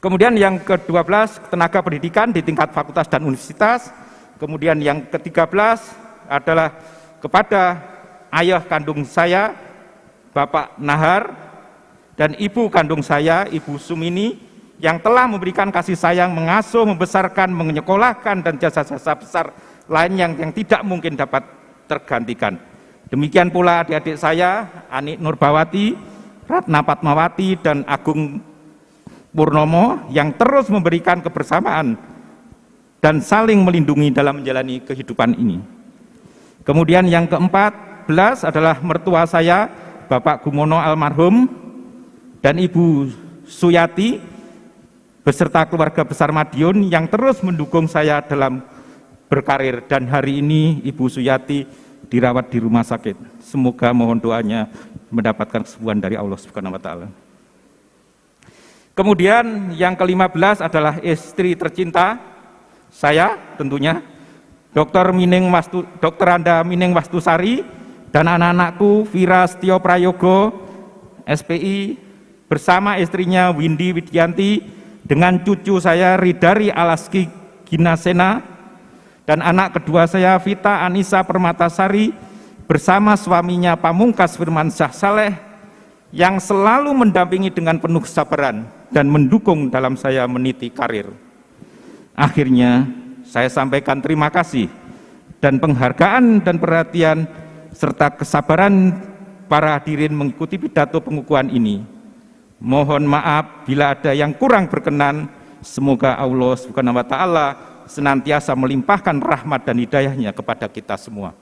Kemudian yang ke-12, tenaga pendidikan di tingkat fakultas dan universitas. Kemudian yang ke-13 adalah kepada ayah kandung saya, Bapak Nahar, dan ibu kandung saya, Ibu Sumini, yang telah memberikan kasih sayang, mengasuh, membesarkan, menyekolahkan, dan jasa-jasa besar lain yang tidak mungkin dapat tergantikan. Demikian pula adik-adik saya, Ani Nurbawati, Ratna Padmawati, dan Agung Purnomo, yang terus memberikan kebersamaan dan saling melindungi dalam menjalani kehidupan ini. Kemudian yang ke-14 adalah mertua saya, Bapak Gumono almarhum, dan Ibu Suyati, beserta keluarga besar Madiun yang terus mendukung saya dalam berkarir, dan hari ini Ibu Suyati dirawat di rumah sakit. Semoga mohon doanya mendapatkan kesembuhan dari Allah Subhanahu wa taala. Kemudian yang ke-15 adalah istri tercinta saya tentunya, Dr. Anda Mining Wastusari, dan anak-anakku Vira Setio Prayogo, SPI, bersama istrinya Windy Widianti, dengan cucu saya Ridari Alaski Ginasena, dan anak kedua saya Vita Anissa Permatasari, bersama suaminya Pamungkas Firman Syah Saleh, yang selalu mendampingi dengan penuh kesabaran dan mendukung dalam saya meniti karir. Akhirnya saya sampaikan terima kasih dan penghargaan dan perhatian serta kesabaran para hadirin mengikuti pidato pengukuhan ini. Mohon maaf bila ada yang kurang berkenan. Semoga Allah Subhanahu wa taala senantiasa melimpahkan rahmat dan hidayahnya kepada kita semua.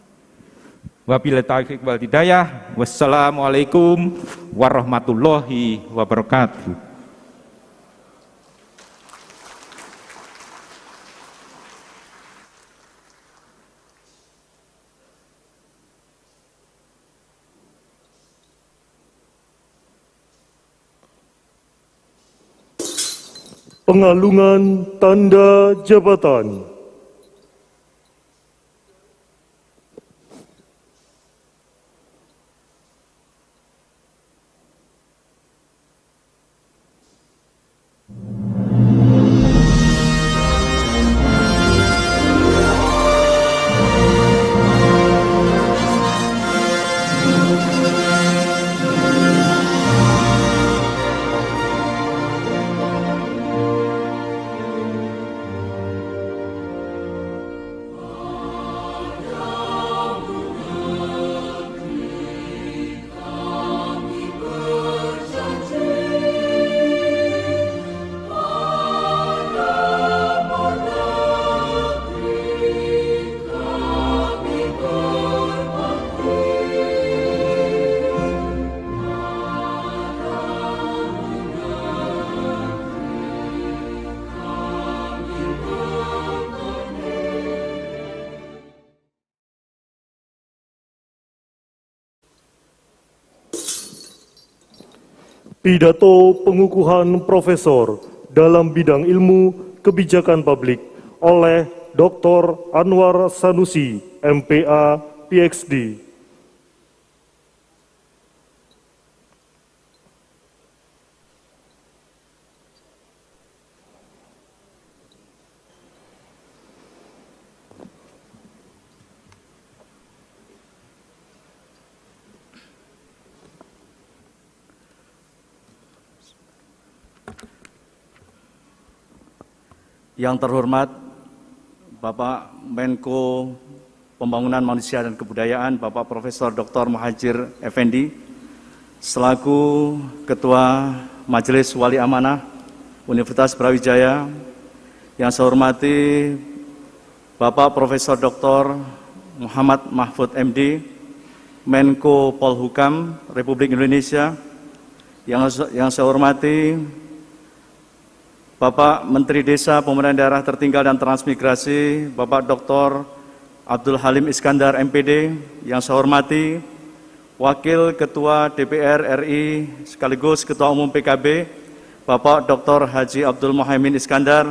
Wabillahi taufiq wal hidayah. Wassalamualaikum warahmatullahi wabarakatuh. Pengalungan tanda jabatan. Pidato pengukuhan profesor dalam bidang ilmu kebijakan publik oleh Dr. Anwar Sanusi, MPA, PhD. Yang terhormat Bapak Menko Pembangunan Manusia dan Kebudayaan, Bapak Profesor Dr. Muhadjir Effendi, selaku Ketua Majelis Wali Amanah Universitas Brawijaya, yang saya hormati Bapak Profesor Dr. Muhammad Mahfud MD, Menko Polhukam Republik Indonesia, yang saya hormati Bapak Menteri Desa, Pembangunan Daerah Tertinggal dan Transmigrasi, Bapak Dr. Abdul Halim Iskandar MPD, yang saya hormati Wakil Ketua DPR RI sekaligus Ketua Umum PKB, Bapak Dr. Haji Abdul Muhaimin Iskandar,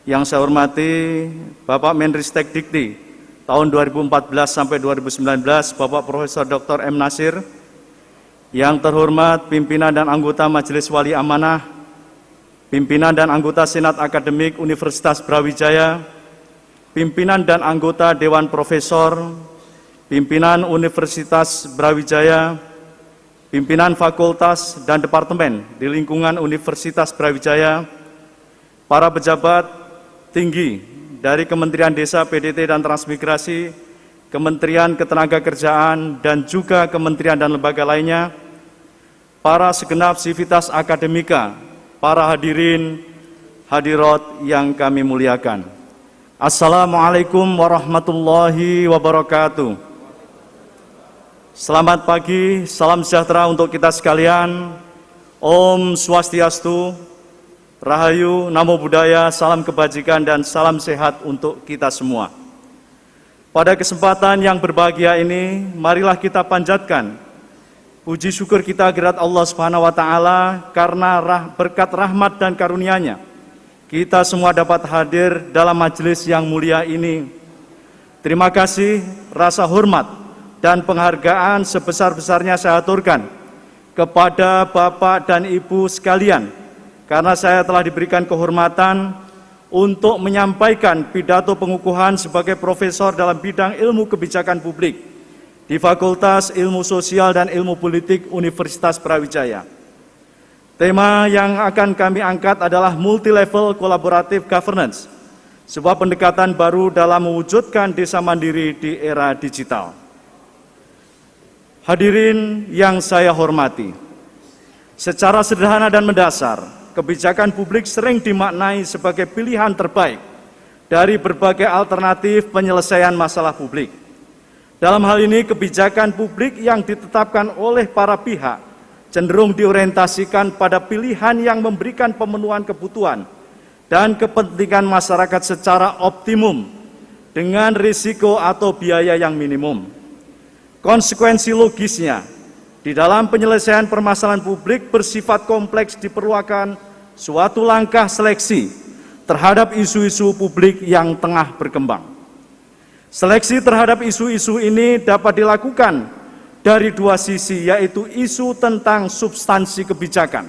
yang saya hormati Bapak Menristek Dikti tahun 2014 sampai 2019, Bapak Profesor Dr. M. Nasir, yang terhormat pimpinan dan anggota Majelis Wali Amanah, pimpinan dan anggota Senat Akademik Universitas Brawijaya, pimpinan dan anggota Dewan Profesor, pimpinan Universitas Brawijaya, pimpinan fakultas dan departemen di lingkungan Universitas Brawijaya, para pejabat tinggi dari Kementerian Desa, PDT dan Transmigrasi, Kementerian Ketenagakerjaan, dan juga kementerian dan lembaga lainnya, para segenap sivitas akademika, para hadirin hadirat yang kami muliakan. Assalamualaikum warahmatullahi wabarakatuh. Selamat pagi, salam sejahtera untuk kita sekalian. Om Swastiastu, Rahayu, Namo Buddhaya, salam kebajikan dan salam sehat untuk kita semua. Pada kesempatan yang berbahagia ini, marilah kita panjatkan puji syukur kita kehadirat Allah Subhanahu wa Ta'ala, karena berkat rahmat dan karunia-Nya kita semua dapat hadir dalam majelis yang mulia ini. Terima kasih, rasa hormat dan penghargaan sebesar-besarnya saya aturkan kepada Bapak dan Ibu sekalian, karena saya telah diberikan kehormatan untuk menyampaikan pidato pengukuhan sebagai profesor dalam bidang ilmu kebijakan publik di Fakultas Ilmu Sosial dan Ilmu Politik Universitas Brawijaya. Tema yang akan kami angkat adalah Multi-Level Collaborative Governance, sebuah pendekatan baru dalam mewujudkan desa mandiri di era digital. Hadirin yang saya hormati, secara sederhana dan mendasar, kebijakan publik sering dimaknai sebagai pilihan terbaik dari berbagai alternatif penyelesaian masalah publik. Dalam hal ini, kebijakan publik yang ditetapkan oleh para pihak cenderung diorientasikan pada pilihan yang memberikan pemenuhan kebutuhan dan kepentingan masyarakat secara optimum dengan risiko atau biaya yang minimum. Konsekuensi logisnya, di dalam penyelesaian permasalahan publik bersifat kompleks diperlukan suatu langkah seleksi terhadap isu-isu publik yang tengah berkembang. Seleksi terhadap isu-isu ini dapat dilakukan dari dua sisi, yaitu isu tentang substansi kebijakan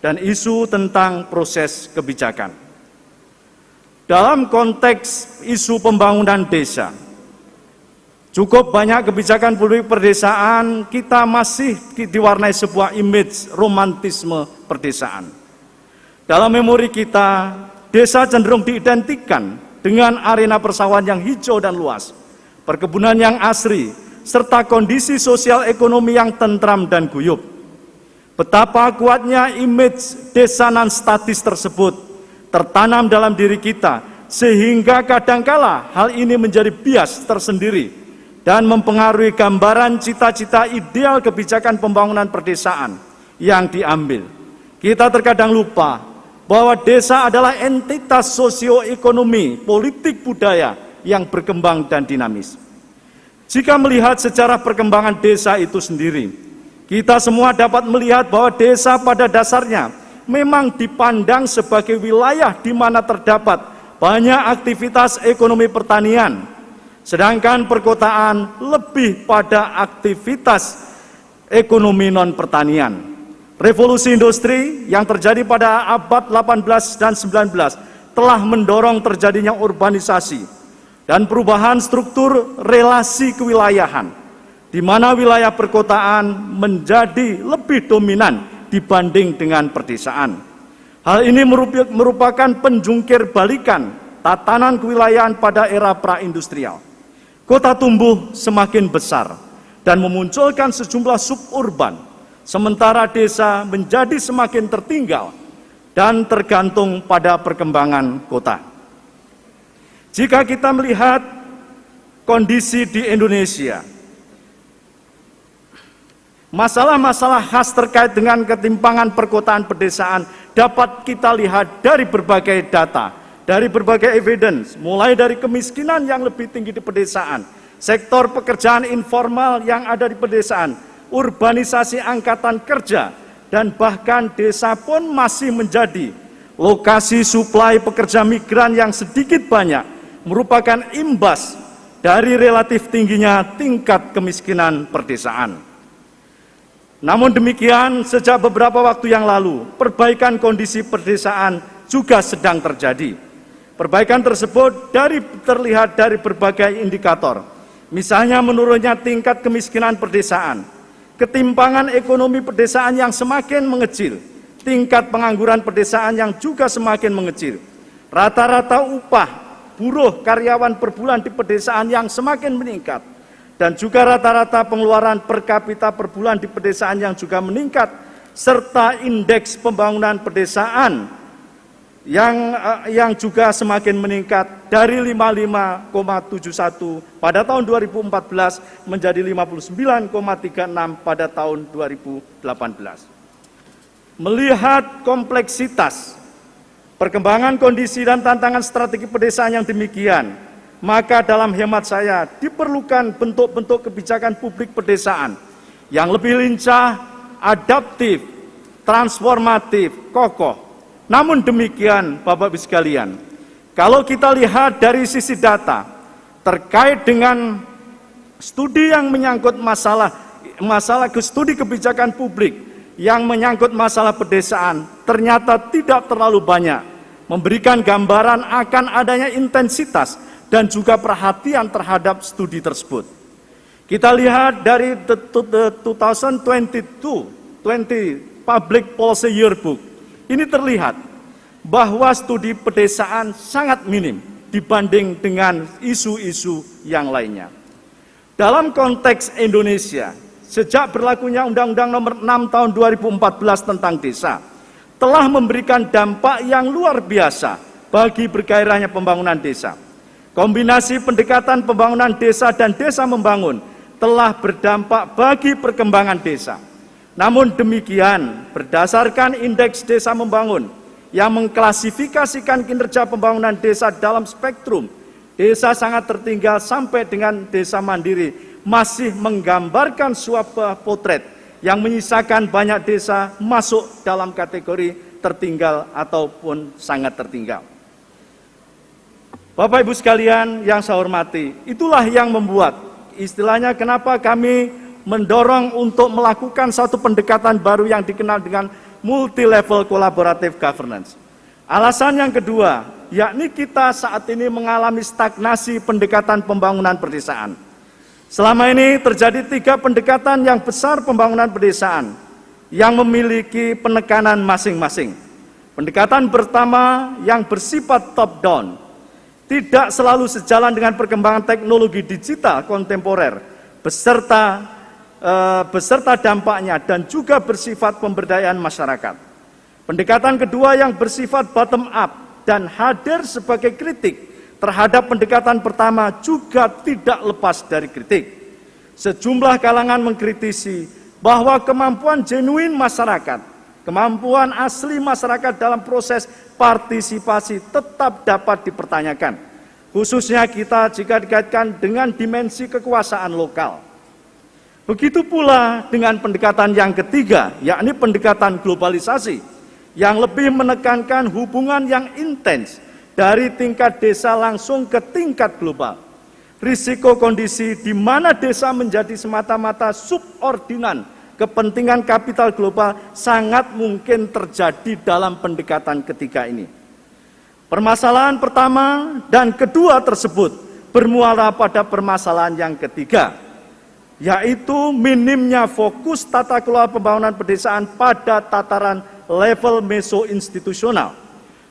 dan isu tentang proses kebijakan. Dalam konteks isu pembangunan desa, cukup banyak kebijakan publik perdesaan kita masih diwarnai sebuah image romantisme perdesaan. Dalam memori kita, desa cenderung diidentikan dengan arena persawahan yang hijau dan luas, perkebunan yang asri, serta kondisi sosial ekonomi yang tentram dan guyup. Betapa kuatnya image desa non statis tersebut tertanam dalam diri kita, sehingga kadangkala hal ini menjadi bias tersendiri dan mempengaruhi gambaran cita-cita ideal kebijakan pembangunan perdesaan yang diambil. Kita terkadang lupa bahwa desa adalah entitas sosioekonomi, politik, budaya yang berkembang dan dinamis. Jika melihat sejarah perkembangan desa itu sendiri, kita semua dapat melihat bahwa desa pada dasarnya memang dipandang sebagai wilayah di mana terdapat banyak aktivitas ekonomi pertanian, sedangkan perkotaan lebih pada aktivitas ekonomi non-pertanian. Revolusi industri yang terjadi pada abad 18 dan 19 telah mendorong terjadinya urbanisasi dan perubahan struktur relasi kewilayahan, di mana wilayah perkotaan menjadi lebih dominan dibanding dengan perdesaan. Hal ini merupakan penjungkir balikan tatanan kewilayahan pada era pra-industrial. Kota tumbuh semakin besar dan memunculkan sejumlah suburban, sementara desa menjadi semakin tertinggal dan tergantung pada perkembangan kota. Jika kita melihat kondisi di Indonesia, masalah-masalah khas terkait dengan ketimpangan perkotaan pedesaan dapat kita lihat dari berbagai data, dari berbagai evidence, mulai dari kemiskinan yang lebih tinggi di pedesaan, sektor pekerjaan informal yang ada di pedesaan, urbanisasi angkatan kerja, dan bahkan desa pun masih menjadi lokasi suplai pekerja migran yang sedikit banyak merupakan imbas dari relatif tingginya tingkat kemiskinan perdesaan. Namun demikian, sejak beberapa waktu yang lalu, perbaikan kondisi perdesaan juga sedang terjadi. Perbaikan tersebut terlihat dari berbagai indikator. Misalnya menurunnya tingkat kemiskinan perdesaan, ketimpangan ekonomi pedesaan yang semakin mengecil, tingkat pengangguran pedesaan yang juga semakin mengecil, rata-rata upah buruh karyawan per bulan di pedesaan yang semakin meningkat, dan juga rata-rata pengeluaran per kapita per bulan di pedesaan yang juga meningkat, serta indeks pembangunan pedesaan yang juga semakin meningkat dari 55,71 pada tahun 2014 menjadi 59,36 pada tahun 2018. Melihat kompleksitas perkembangan kondisi dan tantangan strategi pedesaan yang demikian, maka dalam hemat saya diperlukan bentuk-bentuk kebijakan publik pedesaan yang lebih lincah, adaptif, transformatif, kokoh. Namun demikian, Bapak-Ibu sekalian, kalau kita lihat dari sisi data terkait dengan studi yang menyangkut masalah studi kebijakan publik yang menyangkut masalah pedesaan, ternyata tidak terlalu banyak memberikan gambaran akan adanya intensitas dan juga perhatian terhadap studi tersebut. Kita lihat dari 2022 Public Policy Yearbook, ini terlihat bahwa studi pedesaan sangat minim dibanding dengan isu-isu yang lainnya. Dalam konteks Indonesia, sejak berlakunya Undang-Undang Nomor 6 Tahun 2014 tentang desa, telah memberikan dampak yang luar biasa bagi bergairahnya pembangunan desa. Kombinasi pendekatan pembangunan desa dan desa membangun telah berdampak bagi perkembangan desa. Namun demikian, berdasarkan indeks desa membangun yang mengklasifikasikan kinerja pembangunan desa dalam spektrum, desa sangat tertinggal sampai dengan desa mandiri masih menggambarkan suatu potret yang menyisakan banyak desa masuk dalam kategori tertinggal ataupun sangat tertinggal. Bapak Ibu sekalian yang saya hormati, itulah yang membuat istilahnya kenapa kami mendorong untuk melakukan satu pendekatan baru yang dikenal dengan multi-level collaborative governance. Alasan yang kedua, yakni kita saat ini mengalami stagnasi pendekatan pembangunan pedesaan. Selama ini terjadi 3 pendekatan yang besar pembangunan pedesaan yang memiliki penekanan masing-masing. Pendekatan pertama yang bersifat top-down, tidak selalu sejalan dengan perkembangan teknologi digital kontemporer, beserta dampaknya dan juga bersifat pemberdayaan masyarakat. Pendekatan kedua yang bersifat bottom up dan hadir sebagai kritik terhadap pendekatan pertama juga tidak lepas dari kritik. Sejumlah kalangan mengkritisi bahwa kemampuan genuin masyarakat, kemampuan asli masyarakat dalam proses partisipasi tetap dapat dipertanyakan, khususnya jika dikaitkan dengan dimensi kekuasaan lokal. Begitu pula dengan pendekatan yang ketiga, yakni pendekatan globalisasi, yang lebih menekankan hubungan yang intens dari tingkat desa langsung ke tingkat global. Risiko kondisi di mana desa menjadi semata-mata subordinan kepentingan kapital global sangat mungkin terjadi dalam pendekatan ketiga ini. Permasalahan pertama dan kedua tersebut bermuara pada permasalahan yang ketiga, yaitu minimnya fokus tata kelola pembangunan pedesaan pada tataran level meso-institusional.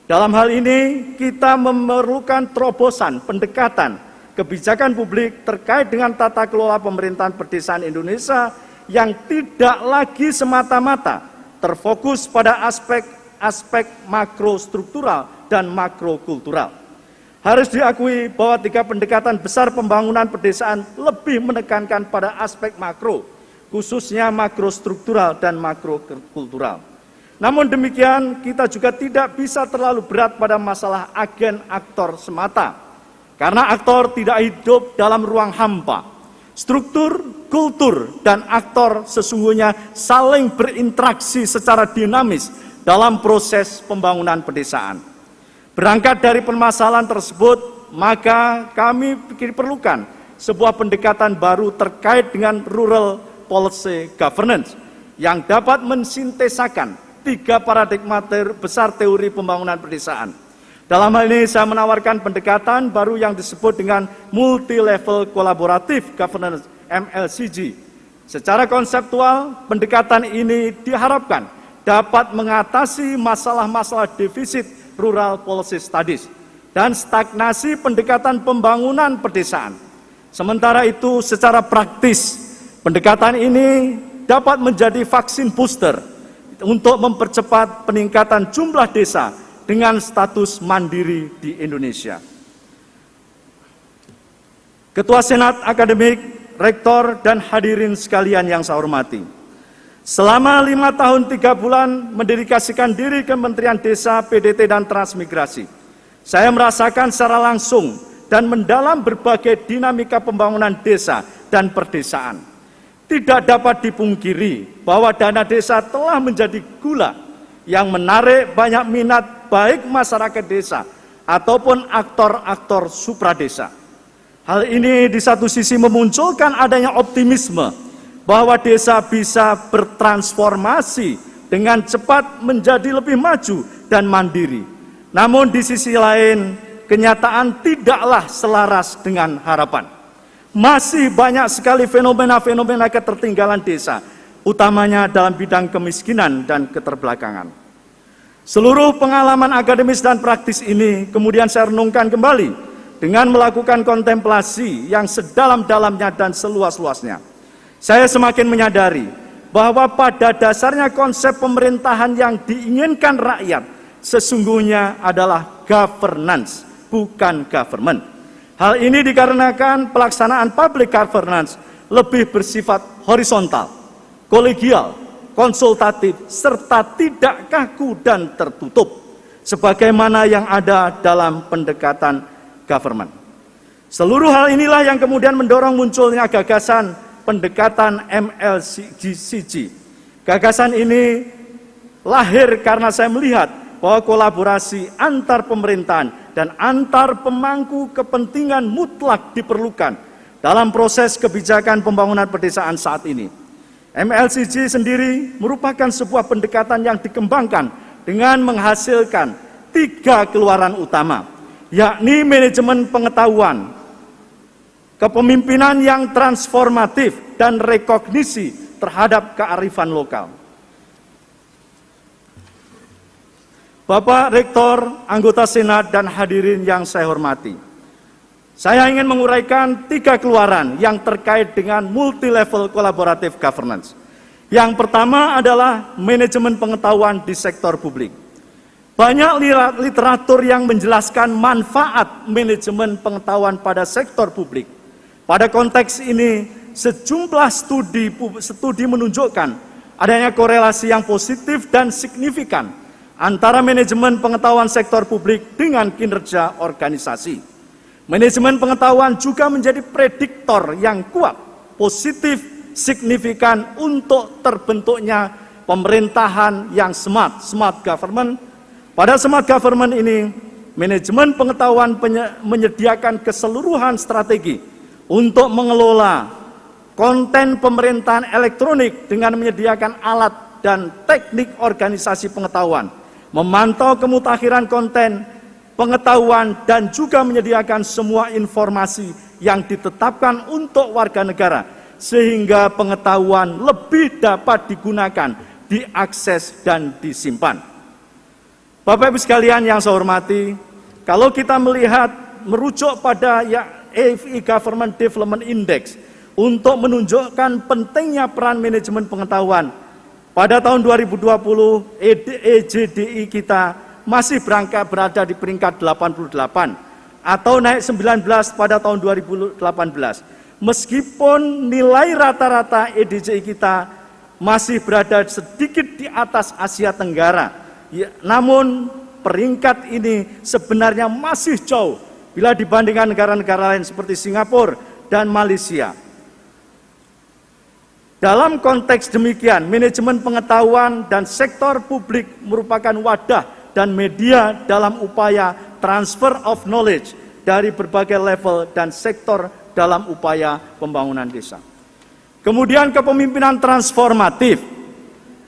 Dalam hal ini, kita memerlukan terobosan pendekatan kebijakan publik terkait dengan tata kelola pemerintahan pedesaan Indonesia yang tidak lagi semata-mata terfokus pada aspek makrostruktural dan makrokultural. Harus diakui bahwa 3 pendekatan besar pembangunan pedesaan lebih menekankan pada aspek makro, khususnya makrostruktural dan makrokultural. Namun demikian, kita juga tidak bisa terlalu berat pada masalah agen aktor semata, karena aktor tidak hidup dalam ruang hampa. Struktur, kultur, dan aktor sesungguhnya saling berinteraksi secara dinamis dalam proses pembangunan pedesaan. Berangkat dari permasalahan tersebut, maka kami perlukan sebuah pendekatan baru terkait dengan rural policy governance yang dapat mensintesakan 3 paradigma besar teori pembangunan pedesaan. Dalam hal ini saya menawarkan pendekatan baru yang disebut dengan multi-level collaborative governance MLCG. Secara konseptual, pendekatan ini diharapkan dapat mengatasi masalah-masalah defisit rural policy studies dan stagnasi pendekatan pembangunan pedesaan. Sementara itu, secara praktis, pendekatan ini dapat menjadi vaksin booster untuk mempercepat peningkatan jumlah desa dengan status mandiri di Indonesia. Ketua Senat Akademik, Rektor, dan hadirin sekalian yang saya hormati. Selama 5 tahun 3 bulan mendedikasikan diri Kementerian Desa, PDT, dan Transmigrasi, saya merasakan secara langsung dan mendalam berbagai dinamika pembangunan desa dan perdesaan. Tidak dapat dipungkiri bahwa dana desa telah menjadi gula yang menarik banyak minat baik masyarakat desa ataupun aktor-aktor supradesa. Hal ini di satu sisi memunculkan adanya optimisme bahwa desa bisa bertransformasi dengan cepat menjadi lebih maju dan mandiri. Namun di sisi lain, kenyataan tidaklah selaras dengan harapan. Masih banyak sekali fenomena-fenomena ketertinggalan desa, utamanya dalam bidang kemiskinan dan keterbelakangan. Seluruh pengalaman akademis dan praktis ini kemudian saya renungkan kembali dengan melakukan kontemplasi yang sedalam-dalamnya dan seluas-luasnya. Saya semakin menyadari bahwa pada dasarnya konsep pemerintahan yang diinginkan rakyat sesungguhnya adalah governance, bukan government. Hal ini dikarenakan pelaksanaan public governance lebih bersifat horizontal, kolegial, konsultatif, serta tidak kaku dan tertutup, sebagaimana yang ada dalam pendekatan government. Seluruh hal inilah yang kemudian mendorong munculnya gagasan pendekatan MLCG. Gagasan ini lahir karena saya melihat bahwa kolaborasi antar pemerintahan dan antar pemangku kepentingan mutlak diperlukan dalam proses kebijakan pembangunan pedesaan saat ini. MLCG sendiri merupakan sebuah pendekatan yang dikembangkan dengan menghasilkan 3 keluaran utama, yakni manajemen pengetahuan, kepemimpinan yang transformatif, dan rekognisi terhadap kearifan lokal. Bapak Rektor, anggota Senat, dan hadirin yang saya hormati, saya ingin menguraikan 3 keluaran yang terkait dengan multi-level collaborative governance. Yang pertama adalah manajemen pengetahuan di sektor publik. Banyak literatur yang menjelaskan manfaat manajemen pengetahuan pada sektor publik. Pada konteks ini, sejumlah studi menunjukkan adanya korelasi yang positif dan signifikan antara manajemen pengetahuan sektor publik dengan kinerja organisasi. Manajemen pengetahuan juga menjadi prediktor yang kuat, positif, signifikan untuk terbentuknya pemerintahan yang smart government. Pada smart government ini, manajemen pengetahuan menyediakan keseluruhan strategi untuk mengelola konten pemerintahan elektronik dengan menyediakan alat dan teknik organisasi pengetahuan, memantau kemutakhiran konten pengetahuan, dan juga menyediakan semua informasi yang ditetapkan untuk warga negara, sehingga pengetahuan lebih dapat digunakan, diakses, dan disimpan. Bapak Ibu sekalian yang saya hormati, kalau kita merujuk pada AFI Government Development Index untuk menunjukkan pentingnya peran manajemen pengetahuan, pada tahun 2020 EJDI kita masih berada di peringkat 88 atau naik 19 pada tahun 2018. Meskipun nilai rata-rata EDCI kita masih berada sedikit di atas Asia Tenggara, namun peringkat ini sebenarnya masih jauh bila dibandingkan negara-negara lain seperti Singapura dan Malaysia. Dalam konteks demikian, manajemen pengetahuan dan sektor publik merupakan wadah dan media dalam upaya transfer of knowledge dari berbagai level dan sektor dalam upaya pembangunan desa. Kemudian kepemimpinan transformatif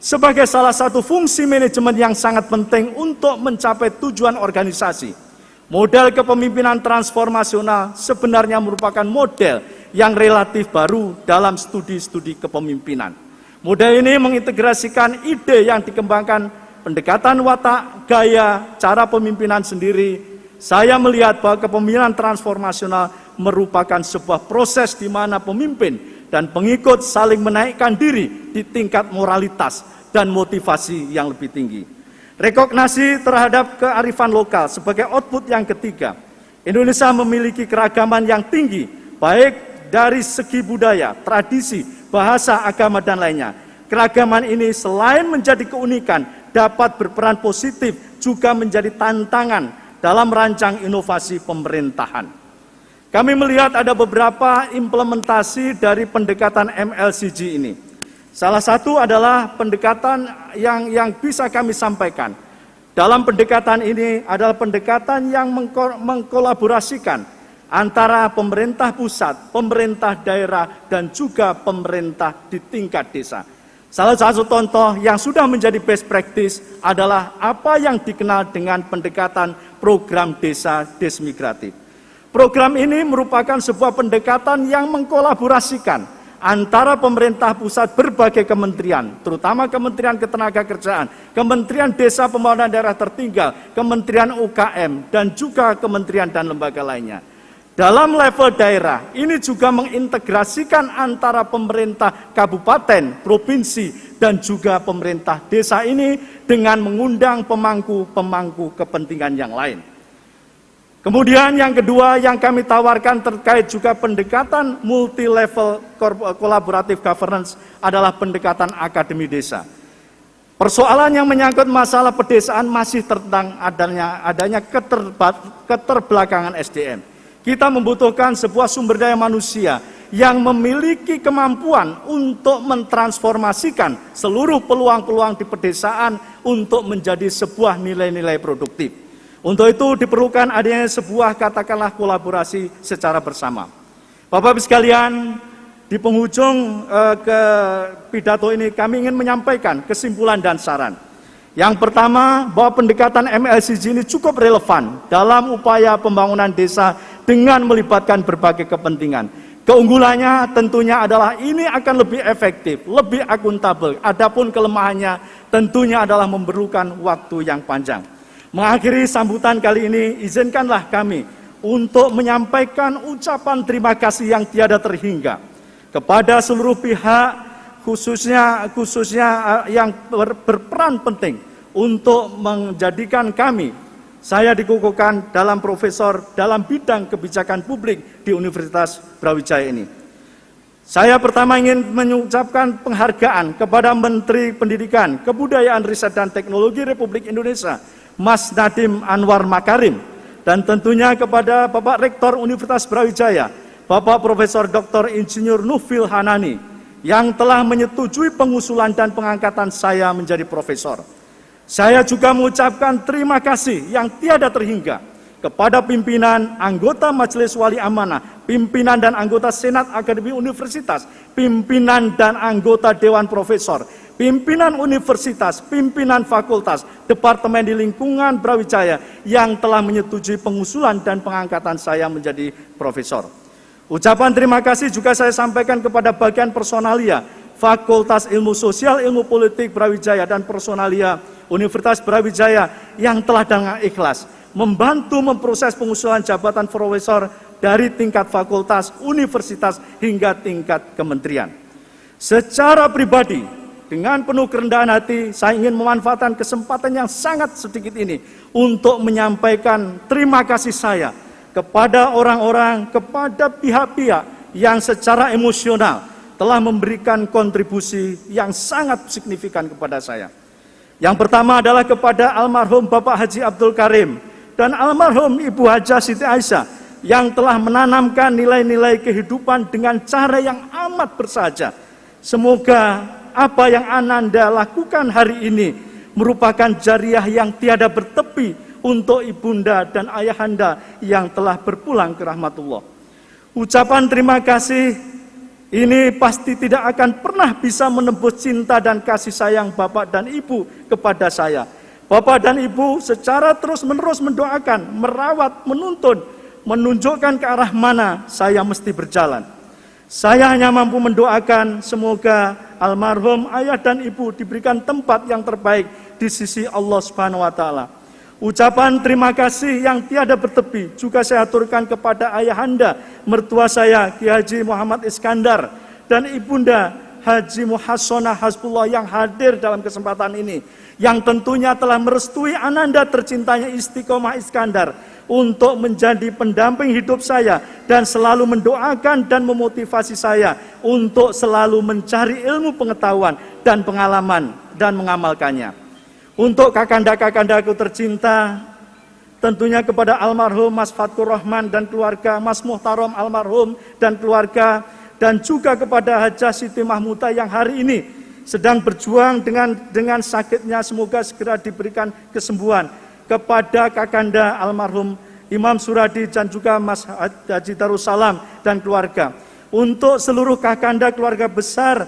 sebagai salah satu fungsi manajemen yang sangat penting untuk mencapai tujuan organisasi. Model kepemimpinan transformasional sebenarnya merupakan model yang relatif baru dalam studi-studi kepemimpinan. Model ini mengintegrasikan ide yang dikembangkan pendekatan watak, gaya, cara pemimpinan sendiri. Saya melihat bahwa kepemimpinan transformasional merupakan sebuah proses di mana pemimpin dan pengikut saling menaikkan diri di tingkat moralitas dan motivasi yang lebih tinggi. Rekognisi terhadap kearifan lokal sebagai output yang ketiga. Indonesia memiliki keragaman yang tinggi, baik dari segi budaya, tradisi, bahasa, agama, dan lainnya. Keragaman ini selain menjadi keunikan, dapat berperan positif juga menjadi tantangan dalam merancang inovasi pemerintahan. Kami melihat ada beberapa implementasi dari pendekatan MLCG ini. Salah satu adalah pendekatan yang bisa kami sampaikan. Dalam pendekatan ini adalah pendekatan yang mengkolaborasikan antara pemerintah pusat, pemerintah daerah, dan juga pemerintah di tingkat desa. Salah satu contoh yang sudah menjadi best practice adalah apa yang dikenal dengan pendekatan program desa desmigratif. Program ini merupakan sebuah pendekatan yang mengkolaborasikan antara pemerintah pusat berbagai kementerian, terutama Kementerian Ketenagakerjaan, Kementerian Desa Pembangunan Daerah Tertinggal, Kementerian UKM, dan juga kementerian dan lembaga lainnya. Dalam level daerah, ini juga mengintegrasikan antara pemerintah kabupaten, provinsi, dan juga pemerintah desa ini dengan mengundang pemangku kepentingan yang lain. Kemudian yang kedua yang kami tawarkan terkait juga pendekatan multi-level collaborative governance adalah pendekatan akademi desa. Persoalan yang menyangkut masalah pedesaan masih tentang adanya keterbelakangan SDM. Kita membutuhkan sebuah sumber daya manusia yang memiliki kemampuan untuk mentransformasikan seluruh peluang-peluang di pedesaan untuk menjadi sebuah nilai-nilai produktif. Untuk itu diperlukan adanya sebuah katakanlah kolaborasi secara bersama. Bapak-Ibu sekalian, di penghujung ke pidato ini kami ingin menyampaikan kesimpulan dan saran. Yang pertama, bahwa pendekatan MLCG ini cukup relevan dalam upaya pembangunan desa dengan melibatkan berbagai kepentingan. Keunggulannya tentunya adalah ini akan lebih efektif, lebih akuntabel. Adapun kelemahannya tentunya adalah memerlukan waktu yang panjang. Mengakhiri sambutan kali ini, izinkanlah kami untuk menyampaikan ucapan terima kasih yang tiada terhingga kepada seluruh pihak, khususnya yang berperan penting untuk menjadikan kami, saya dikukuhkan dalam profesor dalam bidang kebijakan publik di Universitas Brawijaya ini. Saya pertama ingin mengucapkan penghargaan kepada Menteri Pendidikan, Kebudayaan, Riset dan Teknologi Republik Indonesia, Mas Nadiem Anwar Makarim, dan tentunya kepada Bapak Rektor Universitas Brawijaya, Bapak Profesor Dr. Insinyur Nufil Hanani, yang telah menyetujui pengusulan dan pengangkatan saya menjadi profesor. Saya juga mengucapkan terima kasih yang tiada terhingga kepada pimpinan, anggota Majelis Wali Amanah, pimpinan dan anggota Senat Akademi Universitas, pimpinan dan anggota Dewan Profesor, pimpinan universitas, pimpinan fakultas, Departemen di Lingkungan Brawijaya yang telah menyetujui pengusulan dan pengangkatan saya menjadi profesor. Ucapan terima kasih juga saya sampaikan kepada bagian personalia Fakultas Ilmu Sosial, Ilmu Politik Brawijaya dan personalia Universitas Brawijaya yang telah dengan ikhlas membantu memproses pengusulan jabatan profesor dari tingkat fakultas, universitas hingga tingkat kementerian. Secara pribadi, dengan penuh kerendahan hati, saya ingin memanfaatkan kesempatan yang sangat sedikit ini untuk menyampaikan terima kasih saya kepada orang-orang, kepada pihak-pihak yang secara emosional telah memberikan kontribusi yang sangat signifikan kepada saya. Yang pertama adalah kepada almarhum Bapak Haji Abdul Karim dan almarhum Ibu Hajah Siti Aisyah yang telah menanamkan nilai-nilai kehidupan dengan cara yang amat bersahaja. Semoga apa yang Ananda lakukan hari ini merupakan jariah yang tiada bertepi untuk ibunda dan ayahanda yang telah berpulang ke rahmatullah. Ucapan terima kasih ini pasti tidak akan pernah bisa menembus cinta dan kasih sayang Bapak dan Ibu kepada saya. Bapak dan Ibu secara terus-menerus mendoakan, merawat, menuntun, menunjukkan ke arah mana saya mesti berjalan. Saya hanya mampu mendoakan semoga almarhum ayah dan ibu diberikan tempat yang terbaik di sisi Allah Subhanahu wa taala. Ucapan terima kasih yang tiada bertepi juga saya aturkan kepada ayahanda mertua saya Ki Haji Muhammad Iskandar dan ibunda Haji Muhassonah Hasbullah yang hadir dalam kesempatan ini, yang tentunya telah merestui ananda tercintanya Istiqomah Iskandar untuk menjadi pendamping hidup saya dan selalu mendoakan dan memotivasi saya untuk selalu mencari ilmu pengetahuan dan pengalaman dan mengamalkannya. Untuk kakanda-kakandaku tercinta, tentunya kepada almarhum Mas Fatkur Rahman dan keluarga, Mas Muhtarom almarhum dan keluarga, dan juga kepada Hajah Siti Mahmudah yang hari ini sedang berjuang dengan sakitnya, semoga segera diberikan kesembuhan. Kepada kakanda almarhum Imam Suradi dan juga Mas Haji Darussalam dan keluarga. Untuk seluruh kakanda keluarga besar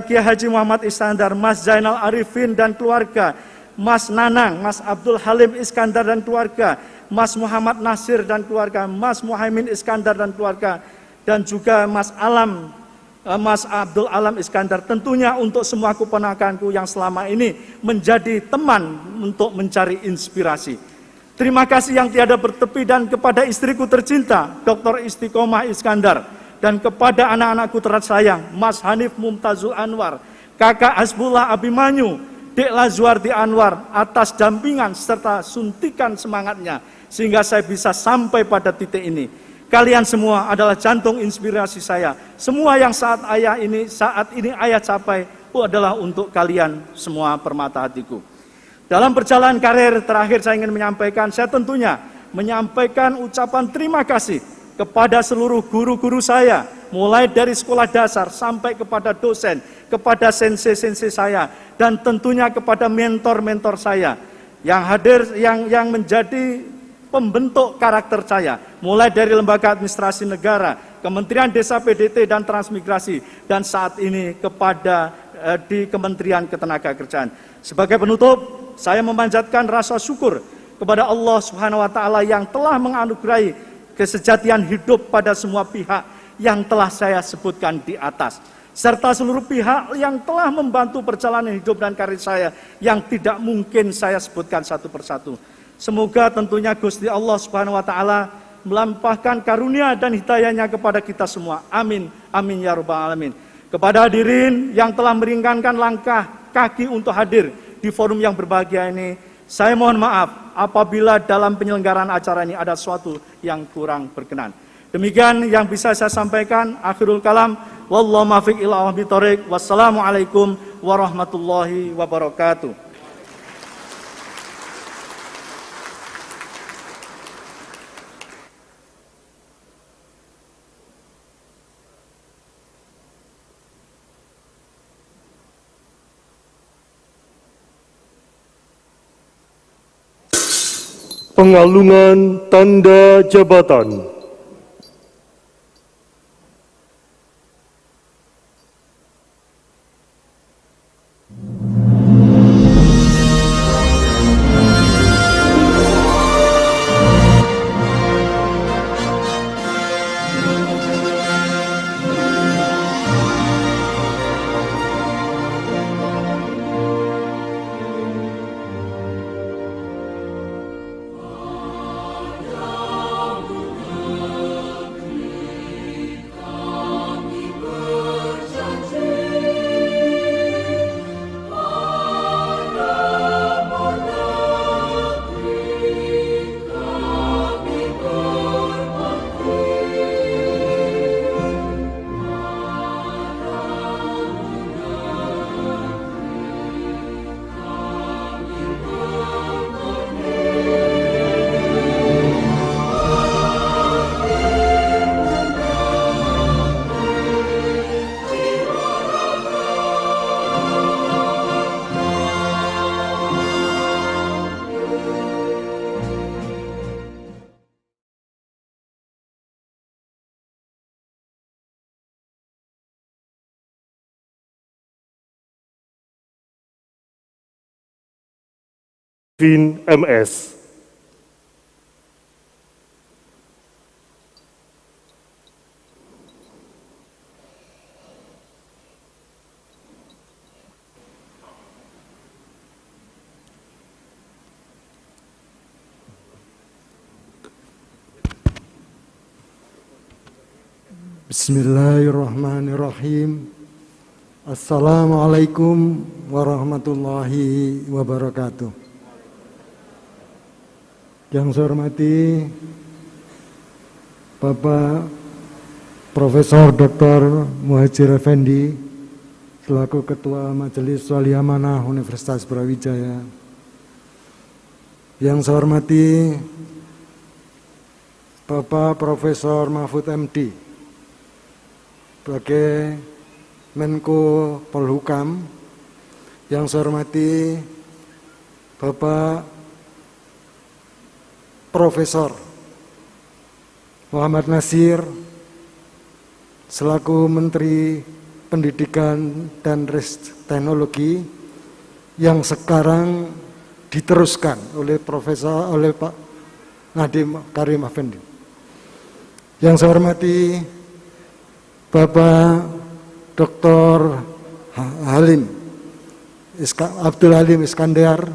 Kiai Haji Muhammad Iskandar, Mas Zainal Arifin dan keluarga, Mas Nanang, Mas Abdul Halim Iskandar dan keluarga, Mas Muhammad Nasir dan keluarga, Mas Muhaimin Iskandar dan keluarga, dan juga Mas Abdul Alam Iskandar. Tentunya untuk semua keponakanku yang selama ini menjadi teman untuk mencari inspirasi. Terima kasih yang tiada bertepi dan kepada istriku tercinta, Dr. Istiqomah Iskandar, dan kepada anak-anakku tersayang, Mas Hanif Mumtazul Anwar, Kakak Hasbullah Abimanyu, Dek Lazuardi Anwar, atas dampingan serta suntikan semangatnya, sehingga saya bisa sampai pada titik ini. Kalian semua adalah jantung inspirasi saya. Semua yang saat ini ayah capai, adalah untuk kalian semua permata hatiku. Dalam perjalanan karir terakhir saya ingin menyampaikan, saya tentunya menyampaikan ucapan terima kasih kepada seluruh guru-guru saya, mulai dari sekolah dasar sampai kepada dosen, kepada sensei-sensei saya, dan tentunya kepada mentor-mentor saya yang hadir, yang menjadi pembentuk karakter saya, mulai dari Lembaga Administrasi Negara, Kementerian Desa, PDT, dan Transmigrasi, dan saat ini kepada di Kementerian Ketenagakerjaan. Sebagai penutup, saya memanjatkan rasa syukur kepada Allah Subhanahu wa Ta'ala yang telah menganugerahi kesejatian hidup pada semua pihak yang telah saya sebutkan di atas, serta seluruh pihak yang telah membantu perjalanan hidup dan karir saya yang tidak mungkin saya sebutkan satu persatu. Semoga tentunya Gusti Allah Subhanahu wa Ta'ala melampahkan karunia dan hidayahnya kepada kita semua. Amin, amin ya rabbal alamin. Kepada hadirin yang telah meringankan langkah kaki untuk hadir di forum yang berbahagia ini, saya mohon maaf apabila dalam penyelenggaraan acara ini ada sesuatu yang kurang berkenan. Demikian yang bisa saya sampaikan. Akhirul kalam, wallahu muwaffiq ila aqwamit thoriq. Wassalamualaikum warahmatullahi wabarakatuh. Pengalungan tanda jabatan. Vin MS. Bismillahirrahmanirrahim. Assalamualaikum warahmatullahi wabarakatuh. Yang saya hormati Bapak Profesor Dr. Muhadjir Effendi selaku Ketua Majelis Wali Amanah Universitas Brawijaya. Yang saya hormati Bapak Profesor Mahfud MD sebagai Menko Polhukam. Yang saya hormati Bapak Profesor Muhammad Nasir selaku Menteri Pendidikan dan Teknologi yang sekarang diteruskan oleh Pak Nadiem Karim Effendi. Yang saya hormati Bapak Dr. Abdul Halim Iskandar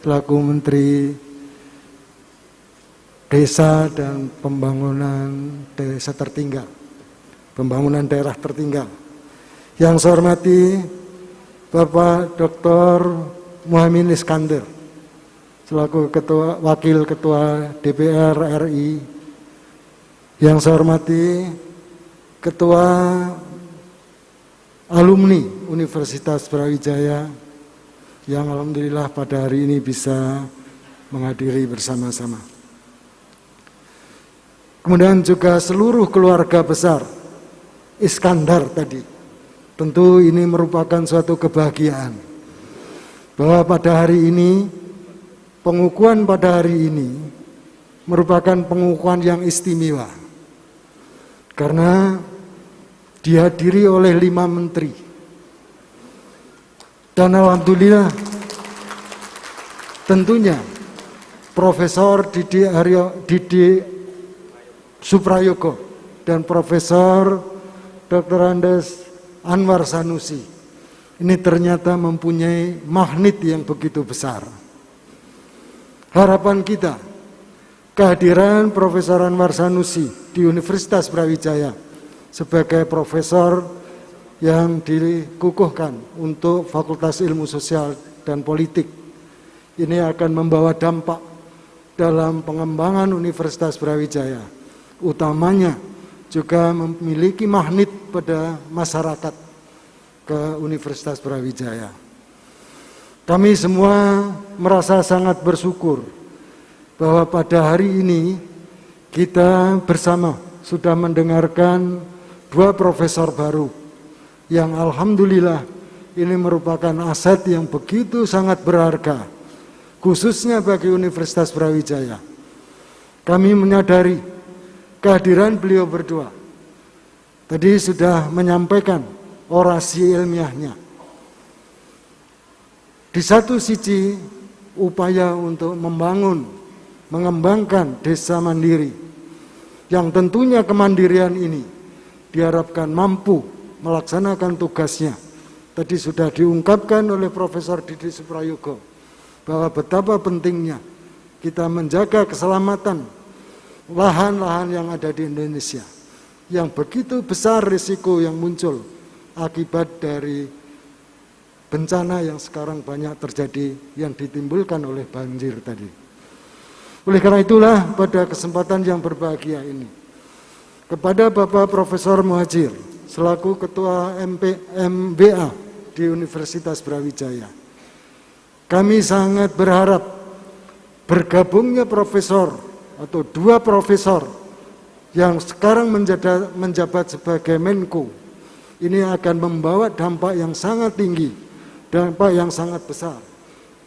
selaku Menteri Desa dan Pembangunan Desa Tertinggal, Pembangunan Daerah Tertinggal. Yang saya hormati Bapak Dr. Muhaimin Iskandar selaku Wakil Ketua DPR RI. Yang saya hormati Ketua Alumni Universitas Brawijaya yang alhamdulillah pada hari ini bisa menghadiri bersama-sama. kemudian juga seluruh keluarga besar Iskandar tadi. Tentu ini merupakan suatu kebahagiaan bahwa pada hari ini, pengukuhan pada hari ini merupakan pengukuhan yang istimewa karena dihadiri oleh 5 menteri. Dan alhamdulillah tentunya Profesor Didi Suprayogo dan Profesor Dr. Andes Anwar Sanusi ini ternyata mempunyai magnet yang begitu besar. Harapan kita, kehadiran Profesor Anwar Sanusi di Universitas Brawijaya sebagai profesor yang dikukuhkan untuk Fakultas Ilmu Sosial dan Politik ini akan membawa dampak dalam pengembangan Universitas Brawijaya, utamanya juga memiliki magnet pada masyarakat ke Universitas Brawijaya. Kami semua merasa sangat bersyukur bahwa pada hari ini kita bersama sudah mendengarkan 2 profesor baru yang alhamdulillah ini merupakan aset yang begitu sangat berharga, khususnya bagi Universitas Brawijaya. Kami menyadari kehadiran beliau berdua tadi sudah menyampaikan orasi ilmiahnya. Di satu sisi upaya untuk mengembangkan desa mandiri yang tentunya kemandirian ini diharapkan mampu melaksanakan tugasnya. Tadi sudah diungkapkan oleh Profesor Didi Suprayogo bahwa betapa pentingnya kita menjaga keselamatan lahan-lahan yang ada di Indonesia, yang begitu besar risiko yang muncul akibat dari bencana yang sekarang banyak terjadi yang ditimbulkan oleh banjir tadi. Oleh karena itulah pada kesempatan yang berbahagia ini, kepada Bapak Profesor Muhajir selaku Ketua MBA di Universitas Brawijaya, kami sangat berharap bergabungnya profesor atau 2 profesor yang sekarang menjabat sebagai Menko ini akan membawa dampak yang sangat tinggi, dampak yang sangat besar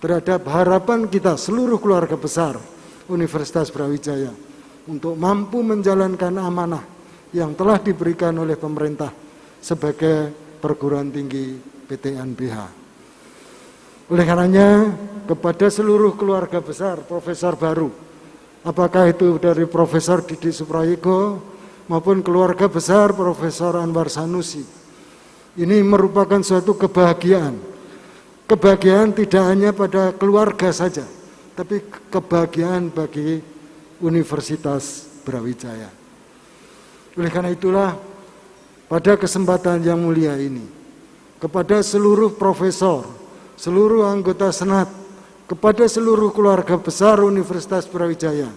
terhadap harapan kita seluruh keluarga besar Universitas Brawijaya untuk mampu menjalankan amanah yang telah diberikan oleh pemerintah sebagai perguruan tinggi PTNBH. Oleh karenanya, kepada seluruh keluarga besar profesor baru, apakah itu dari Profesor Didi Suprayogo maupun keluarga besar Profesor Anwar Sanusi, ini merupakan suatu kebahagiaan. Kebahagiaan tidak hanya pada keluarga saja, tapi kebahagiaan bagi Universitas Brawijaya. Oleh karena itulah, pada kesempatan yang mulia ini, kepada seluruh profesor, seluruh anggota senat, kepada seluruh keluarga besar Universitas Brawijaya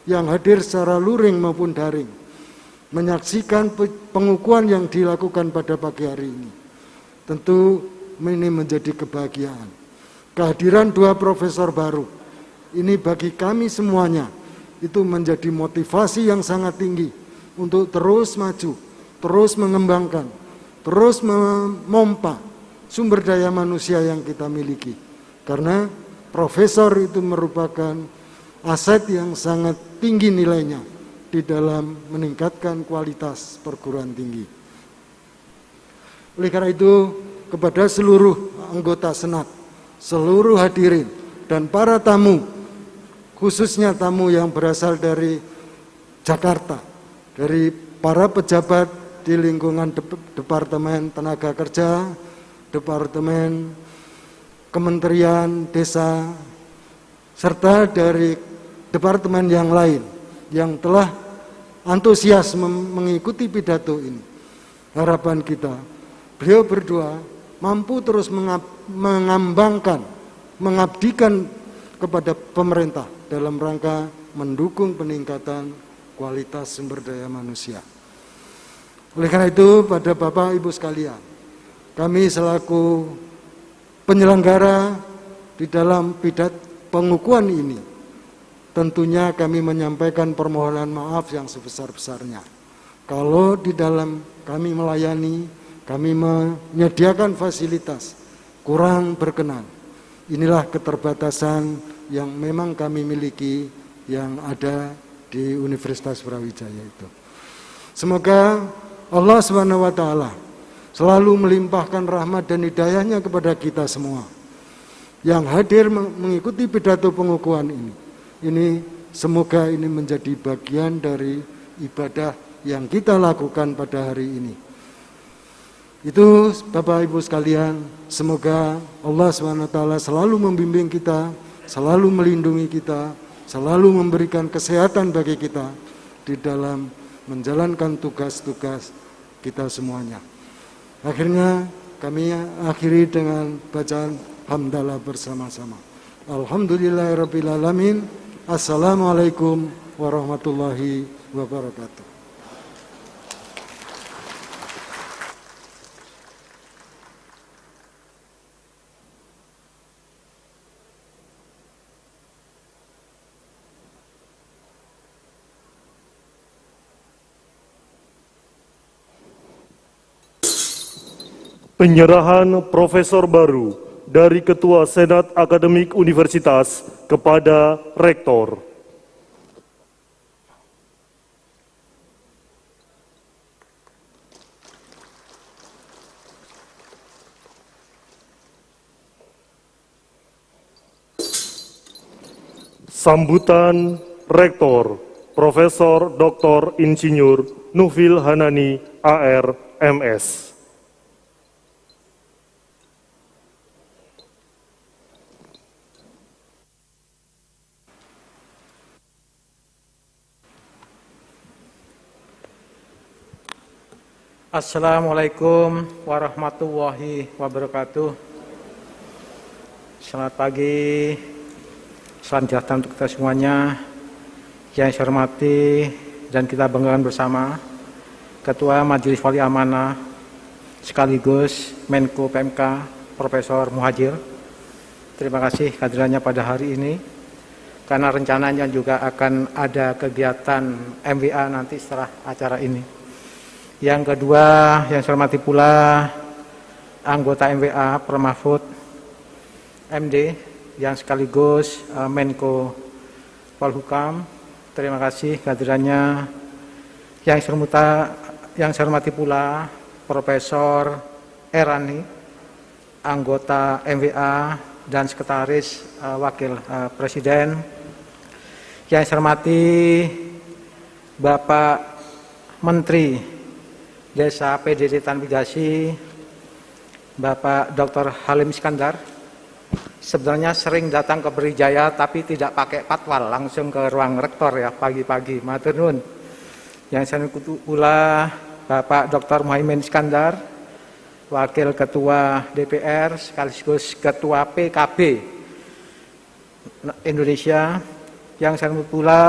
yang hadir secara luring maupun daring, menyaksikan pengukuhan yang dilakukan pada pagi hari ini, tentu ini menjadi kebahagiaan. Kehadiran 2 profesor baru, ini bagi kami semuanya, itu menjadi motivasi yang sangat tinggi untuk terus maju, terus mengembangkan, terus memompa sumber daya manusia yang kita miliki. Karena profesor itu merupakan aset yang sangat tinggi nilainya di dalam meningkatkan kualitas perguruan tinggi. Oleh karena itu, kepada seluruh anggota senat, seluruh hadirin, dan para tamu, khususnya tamu yang berasal dari Jakarta, dari para pejabat di lingkungan Departemen Tenaga Kerja, Departemen Kementerian Desa, serta dari departemen yang lain yang telah antusias mengikuti pidato ini. Harapan kita, beliau berdua mampu terus mengembangkan, mengabdikan kepada pemerintah dalam rangka mendukung peningkatan kualitas sumber daya manusia. Oleh karena itu, pada Bapak Ibu sekalian, kami selaku penyelenggara di dalam pengukuhan ini tentunya kami menyampaikan permohonan maaf yang sebesar-besarnya. Kalau di dalam kami melayani, kami menyediakan fasilitas kurang berkenan. Inilah keterbatasan yang memang kami miliki yang ada di Universitas Brawijaya itu. Semoga Allah SWT selalu melimpahkan rahmat dan hidayahnya kepada kita semua yang hadir mengikuti pidato pengukuhan ini. Semoga ini menjadi bagian dari ibadah yang kita lakukan pada hari ini. Itu Bapak Ibu sekalian, semoga Allah SWT selalu membimbing kita, selalu melindungi kita, selalu memberikan kesehatan bagi kita di dalam menjalankan tugas-tugas kita semuanya. Akhirnya kami akhiri dengan bacaan hamdalah bersama-sama. Alhamdulillahirrabbilalamin. Assalamualaikum warahmatullahi wabarakatuh. Penyerahan Profesor baru dari Ketua Senat Akademik Universitas kepada Rektor. Sambutan Rektor Profesor Dr. Insinyur Nufil Hanani AR MS. Assalamualaikum warahmatullahi wabarakatuh. Selamat pagi, salam sejahtera untuk kita semuanya. Yang saya hormati dan kita banggakan bersama Ketua Majelis Wali Amanah sekaligus Menko PMK Profesor Muhadjir. Terima kasih kehadirannya pada hari ini, karena rencananya juga akan ada kegiatan MWA nanti setelah acara ini. Yang kedua, yang saya hormati pula anggota MWA Prof. Mahfud MD yang sekaligus Menko Polhukam. Terima kasih kehadirannya. Yang saya hormati pula Profesor Erani, anggota MWA dan Sekretaris Wakil Presiden. Yang saya hormati Bapak Menteri Desa PDD Transmigrasi, Bapak Dr. Halim Iskandar. Sebenarnya sering datang ke Brawijaya tapi tidak pakai patwal, langsung ke ruang rektor ya pagi-pagi. Matur nuwun. Yang saya ikuti pula Bapak Dr. Muhaimin Iskandar, Wakil Ketua DPR sekaligus Ketua PKB Indonesia. Yang saya ikuti pula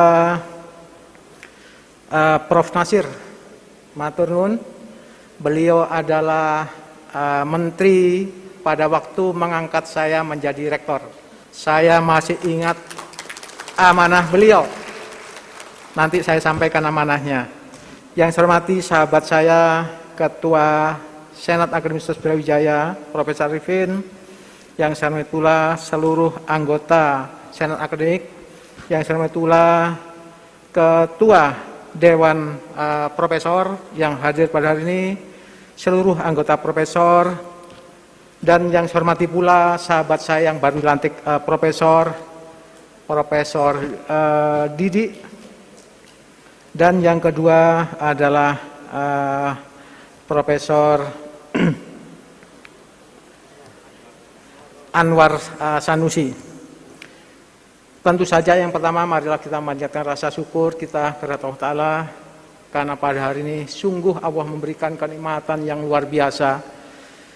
Prof. Nasir. Matur nuwun. Beliau adalah menteri pada waktu mengangkat saya menjadi rektor. Saya masih ingat amanah beliau. Nanti saya sampaikan amanahnya. Yang saya hormati sahabat saya, Ketua Senat Akademik Universitas Brawijaya, Profesor Arifin. Yang saya hormati pula seluruh anggota Senat Akademik. Yang saya hormati pula Ketua Dewan Profesor yang hadir pada hari ini, seluruh anggota profesor, dan yang saya hormati pula sahabat saya yang baru dilantik Profesor Didi, dan yang kedua adalah Profesor Anwar Sanusi. Tentu saja yang pertama marilah kita memanjatkan rasa syukur kita kepada Allah Ta'ala, karena pada hari ini sungguh Allah memberikan kenikmatan yang luar biasa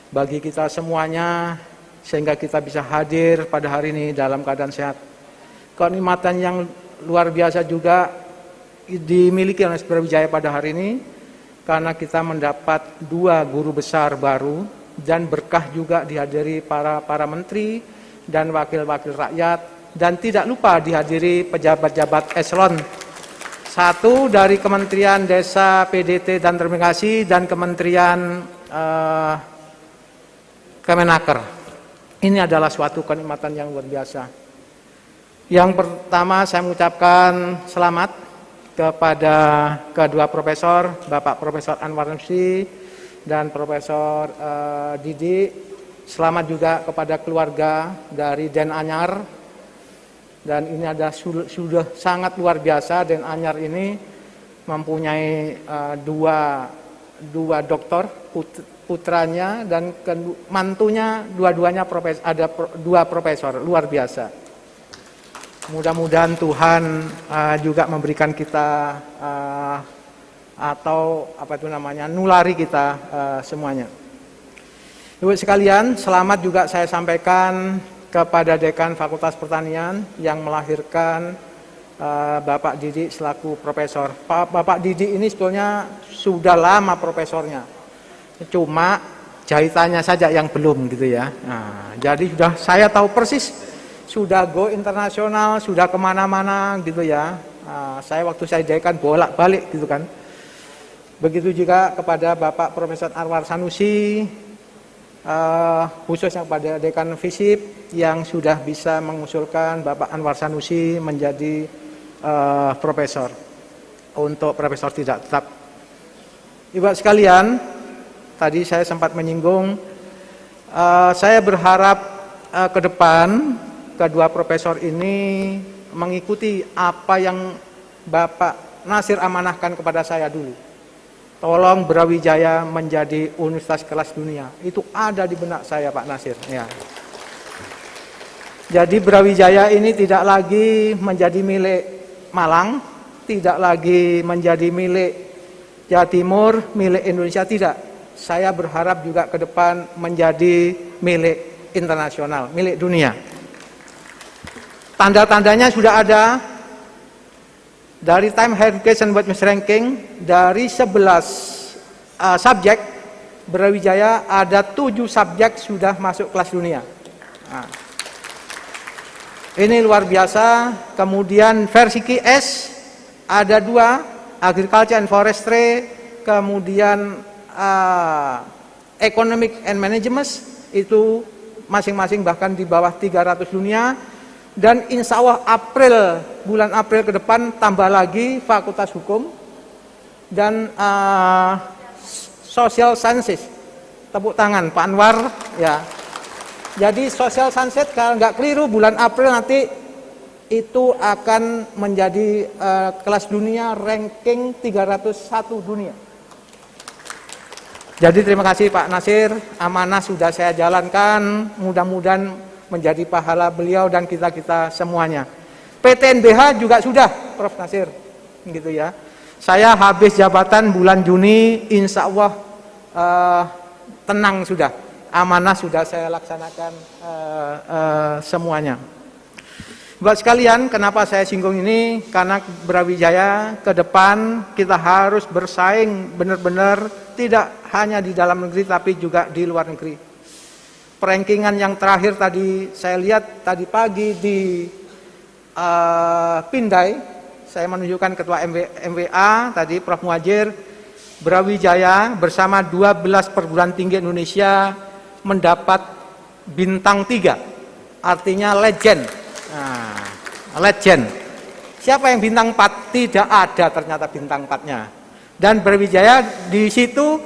bagi kita semuanya, sehingga kita bisa hadir pada hari ini dalam keadaan sehat. Kenikmatan yang luar biasa juga dimiliki oleh Brawijaya pada hari ini, karena kita mendapat 2 guru besar baru, dan berkah juga dihadiri para menteri dan wakil-wakil rakyat dan tidak lupa dihadiri pejabat-pejabat eselon 1 dari Kementerian Desa, PDT dan Transmigrasi dan Kementerian Kemenaker. Ini adalah suatu kenikmatan yang luar biasa. Yang pertama saya mengucapkan selamat kepada kedua profesor, Bapak Profesor Anwar Sanusi dan Profesor Didi. Selamat juga kepada keluarga dari Den Anyar. Dan ini ada sudah sangat luar biasa. Den Anyar ini mempunyai dua doktor, putranya dan mantunya dua-duanya ada dua profesor, luar biasa. Mudah-mudahan Tuhan juga memberikan kita atau apa itu namanya, nulari kita semuanya. Ibu sekalian, selamat juga saya sampaikan kepada Dekan Fakultas Pertanian yang melahirkan Bapak Didi selaku profesor. Bapak Didi ini sebetulnya sudah lama profesornya, cuma jahitannya saja yang belum gitu ya. Nah, jadi sudah saya tahu persis, sudah go internasional, sudah kemana-mana gitu ya. Saya waktu saya dekan bolak-balik gitu kan. Begitu juga kepada Bapak Profesor Anwar Sanusi, khususnya kepada Dekan FISIP yang sudah bisa mengusulkan Bapak Anwar Sanusi menjadi profesor untuk profesor tidak tetap. Ibu sekalian, tadi saya sempat menyinggung, saya berharap ke depan kedua profesor ini mengikuti apa yang Bapak Nasir amanahkan kepada saya dulu. Tolong Brawijaya menjadi universitas kelas dunia. Itu ada di benak saya, Pak Nasir. Ya. Jadi Brawijaya ini tidak lagi menjadi milik Malang, tidak lagi menjadi milik Jawa Timur, milik Indonesia, tidak. Saya berharap juga ke depan menjadi milik internasional, milik dunia. Tanda-tandanya sudah ada. Dari Time Higher Education Watch Ranking, dari 11 subjek, Brawijaya ada 7 subjek sudah masuk kelas dunia. Nah, ini luar biasa. Kemudian versi QS ada 2, Agriculture and Forestry, kemudian Economic and Management, itu masing-masing bahkan di bawah 300 dunia. Dan insya Allah bulan April ke depan tambah lagi Fakultas Hukum dan Social Sciences. Tepuk tangan Pak Anwar ya. Jadi Social Sciences kalau nggak keliru bulan April nanti itu akan menjadi kelas dunia ranking 301 dunia. Jadi terima kasih Pak Nasir, amanah sudah saya jalankan, mudah-mudahan menjadi pahala beliau dan kita-kita semuanya. PTNBH juga sudah, Prof. Nasir, gitu ya. Saya habis jabatan bulan Juni, insya Allah tenang sudah, amanah sudah saya laksanakan semuanya. Buat sekalian, kenapa saya singgung ini? Karena Brawijaya ke depan kita harus bersaing benar-benar tidak hanya di dalam negeri tapi juga di luar negeri. Perankingan yang terakhir tadi saya lihat tadi pagi di Pindai, saya menunjukkan Ketua MWA tadi Prof. Muhajir, Brawijaya bersama 12 perguruan tinggi Indonesia mendapat bintang 3, artinya legend. Nah, legend. Siapa yang bintang 4? Tidak ada ternyata bintang 4-nya. Dan Brawijaya di situ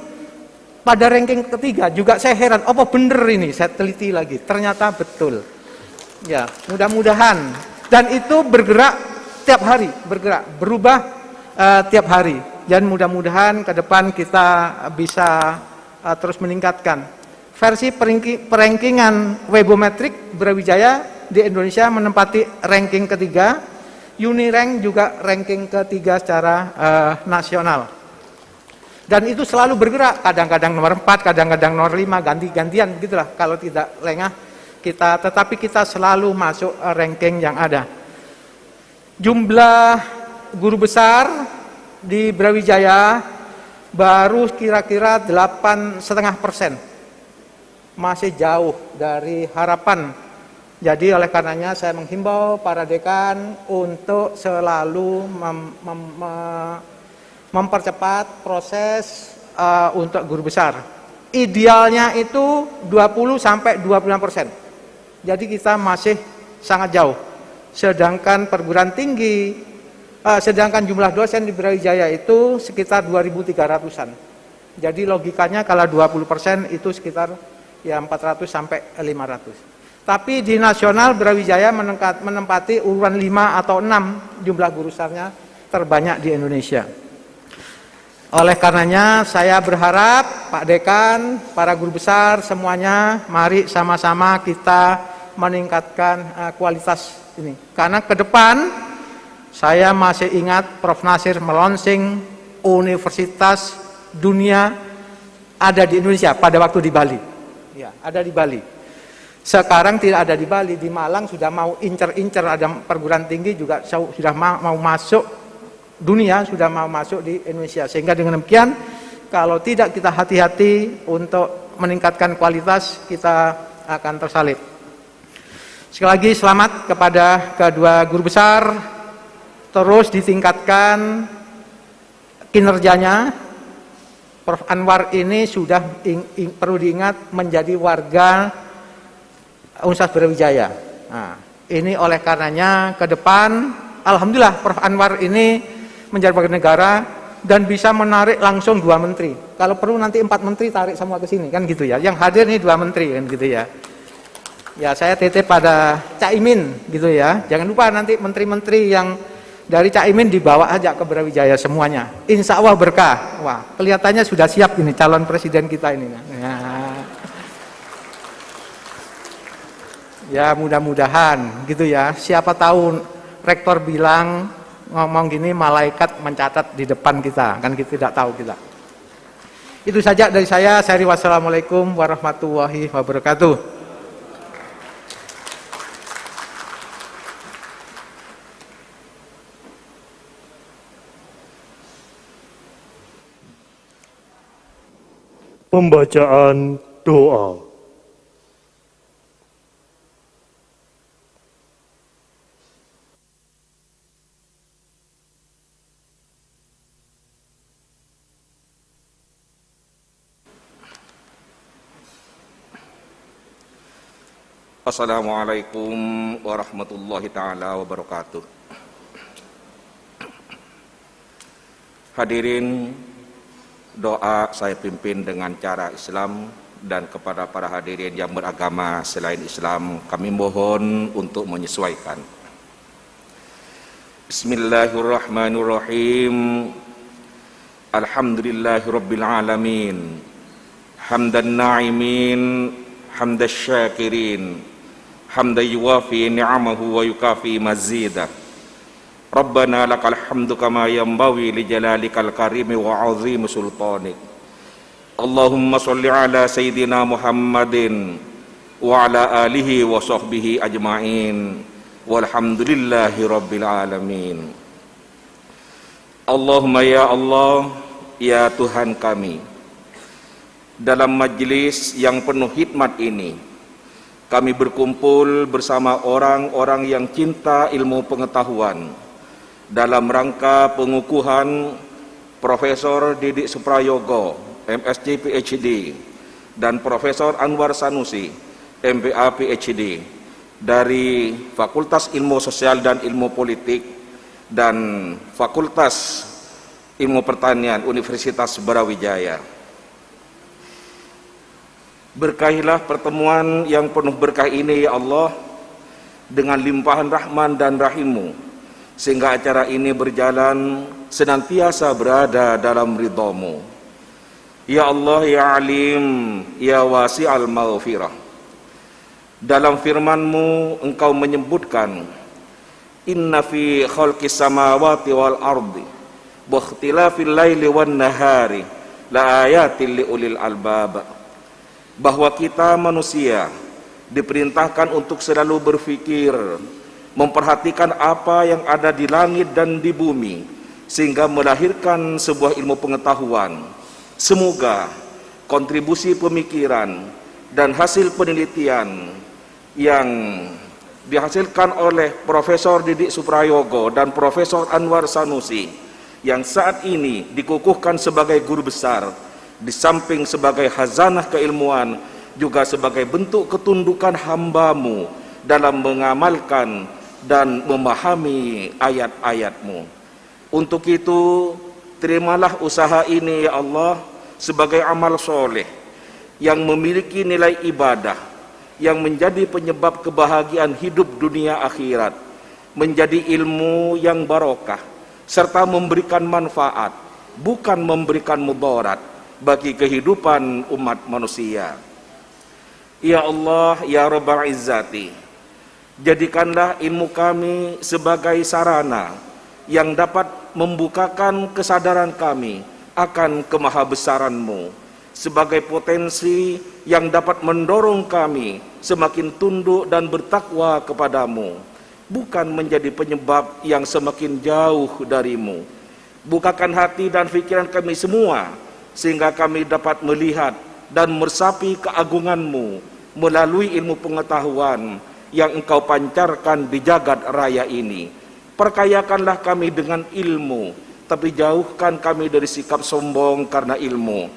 pada ranking ketiga juga saya heran, apa bener ini? Saya teliti lagi, ternyata betul. Ya, mudah-mudahan. Dan itu bergerak tiap hari, berubah tiap hari. Dan mudah-mudahan ke depan kita bisa terus meningkatkan. Versi perankingan Webometric Brawijaya di Indonesia menempati ranking ketiga. Unirank juga ranking ketiga secara nasional. Dan itu selalu bergerak, kadang-kadang nomor 4, kadang-kadang nomor 5, ganti-gantian begitulah. Kalau tidak lengah kita, tetapi kita selalu masuk ranking yang ada. Jumlah guru besar di Brawijaya baru kira-kira 8,5%. Masih jauh dari harapan Jadi oleh karenanya saya menghimbau para dekan untuk selalu mempercepat proses untuk guru besar. Idealnya itu 20-25%. Jadi kita masih sangat jauh. Sedangkan perguruan tinggi, sedangkan jumlah dosen di Brawijaya itu sekitar 2.300-an. Jadi logikanya kalau 20% itu sekitar ya 400 sampai 500. Tapi di nasional Brawijaya menempati urutan 5 atau 6 jumlah guru besarnya terbanyak di Indonesia. Oleh karenanya saya berharap Pak Dekan, para guru besar semuanya, mari sama-sama kita meningkatkan kualitas ini. Karena ke depan saya masih ingat Prof. Nasir melonsing universitas dunia ada di Indonesia pada waktu di Bali. Ya, ada di Bali. Sekarang tidak ada di Bali, di Malang sudah mau incer-incer, ada perguruan tinggi juga sudah mau masuk dunia, sudah mau masuk di Indonesia. Sehingga dengan demikian, kalau tidak kita hati-hati untuk meningkatkan kualitas, kita akan tersalib. Sekali lagi selamat kepada kedua guru besar, terus ditingkatkan kinerjanya. Prof. Anwar ini sudah perlu diingat menjadi warga Universitas Brawijaya. Nah, ini oleh karenanya ke depan, alhamdulillah Prof. Anwar ini menjadi warga negara dan bisa menarik langsung 2 menteri. Kalau perlu nanti 4 menteri tarik semua ke sini, kan gitu ya. Yang hadir ini 2 menteri, kan gitu ya. Ya saya titip pada Caimin, gitu ya. Jangan lupa nanti menteri-menteri yang dari Caimin dibawa aja ke Brawijaya semuanya. Insya Allah berkah. Wah, kelihatannya sudah siap ini calon presiden kita ini. Ya mudah-mudahan gitu ya. Siapa tahu rektor bilang ngomong gini malaikat mencatat di depan kita, kan kita tidak tahu kita. Itu saja dari saya. Wassalamualaikum warahmatullahi wabarakatuh. Pembacaan doa. Assalamualaikum warahmatullahi ta'ala wabarakatuh. Hadirin, doa saya pimpin dengan cara Islam, dan kepada para hadirin yang beragama selain Islam kami mohon untuk menyesuaikan. Bismillahirrahmanirrahim. Alhamdulillahirabbil alamin. Hamdan na'imin, hamdas syakirin, hamdan yuwafi ni'amahu wa yukafi mazidah. Rabbana lakal hamdu kama yanbaghi li jalalikal karimi wa 'azimi sultanik. Allahumma sholli ala sayyidina Muhammadin wa ala alihi wa sahbihi ajma'in. Walhamdulillahi rabbil alamin. Allahumma ya Allah, ya Tuhan kami, dalam majlis yang penuh hikmat ini kami berkumpul bersama orang-orang yang cinta ilmu pengetahuan dalam rangka pengukuhan Profesor Didik Suprayogo, MSc PhD, dan Profesor Anwar Sanusi, MPA PhD, dari Fakultas Ilmu Sosial dan Ilmu Politik dan Fakultas Ilmu Pertanian Universitas Brawijaya. Berkahilah pertemuan yang penuh berkah ini ya Allah, dengan limpahan rahman dan rahim-Mu, sehingga acara ini berjalan senantiasa berada dalam ridha-Mu. Ya Allah, ya Alim, ya Wasi'al Maghfirah. Dalam firman-Mu Engkau menyebutkan, Inna fi khalqis samawati wal ardi wa ikhtilafil laili wan nahari la ayatil liulil albab. Bahwa kita manusia diperintahkan untuk selalu berfikir, memperhatikan apa yang ada di langit dan di bumi, sehingga melahirkan sebuah ilmu pengetahuan. Semoga kontribusi pemikiran dan hasil penelitian yang dihasilkan oleh Profesor Didik Suprayogo dan Profesor Anwar Sanusi yang saat ini dikukuhkan sebagai guru besar, di samping sebagai khazanah keilmuan, juga sebagai bentuk ketundukan hamba-Mu dalam mengamalkan dan memahami ayat-ayat-Mu. Untuk itu, terimalah usaha ini ya Allah sebagai amal soleh yang memiliki nilai ibadah, yang menjadi penyebab kebahagiaan hidup dunia akhirat, menjadi ilmu yang barokah, serta memberikan manfaat, bukan memberikan mudarat bagi kehidupan umat manusia. Ya Allah, ya Rabbal Izzati, jadikanlah ilmu kami sebagai sarana yang dapat membukakan kesadaran kami akan kemahabesaran-Mu, sebagai potensi yang dapat mendorong kami semakin tunduk dan bertakwa kepadamu, bukan menjadi penyebab yang semakin jauh darimu. Bukakan hati dan pikiran kami semua, sehingga kami dapat melihat dan meresapi keagungan-Mu melalui ilmu pengetahuan yang Engkau pancarkan di jagat raya ini. Perkayakanlah kami dengan ilmu, tapi jauhkan kami dari sikap sombong karena ilmu.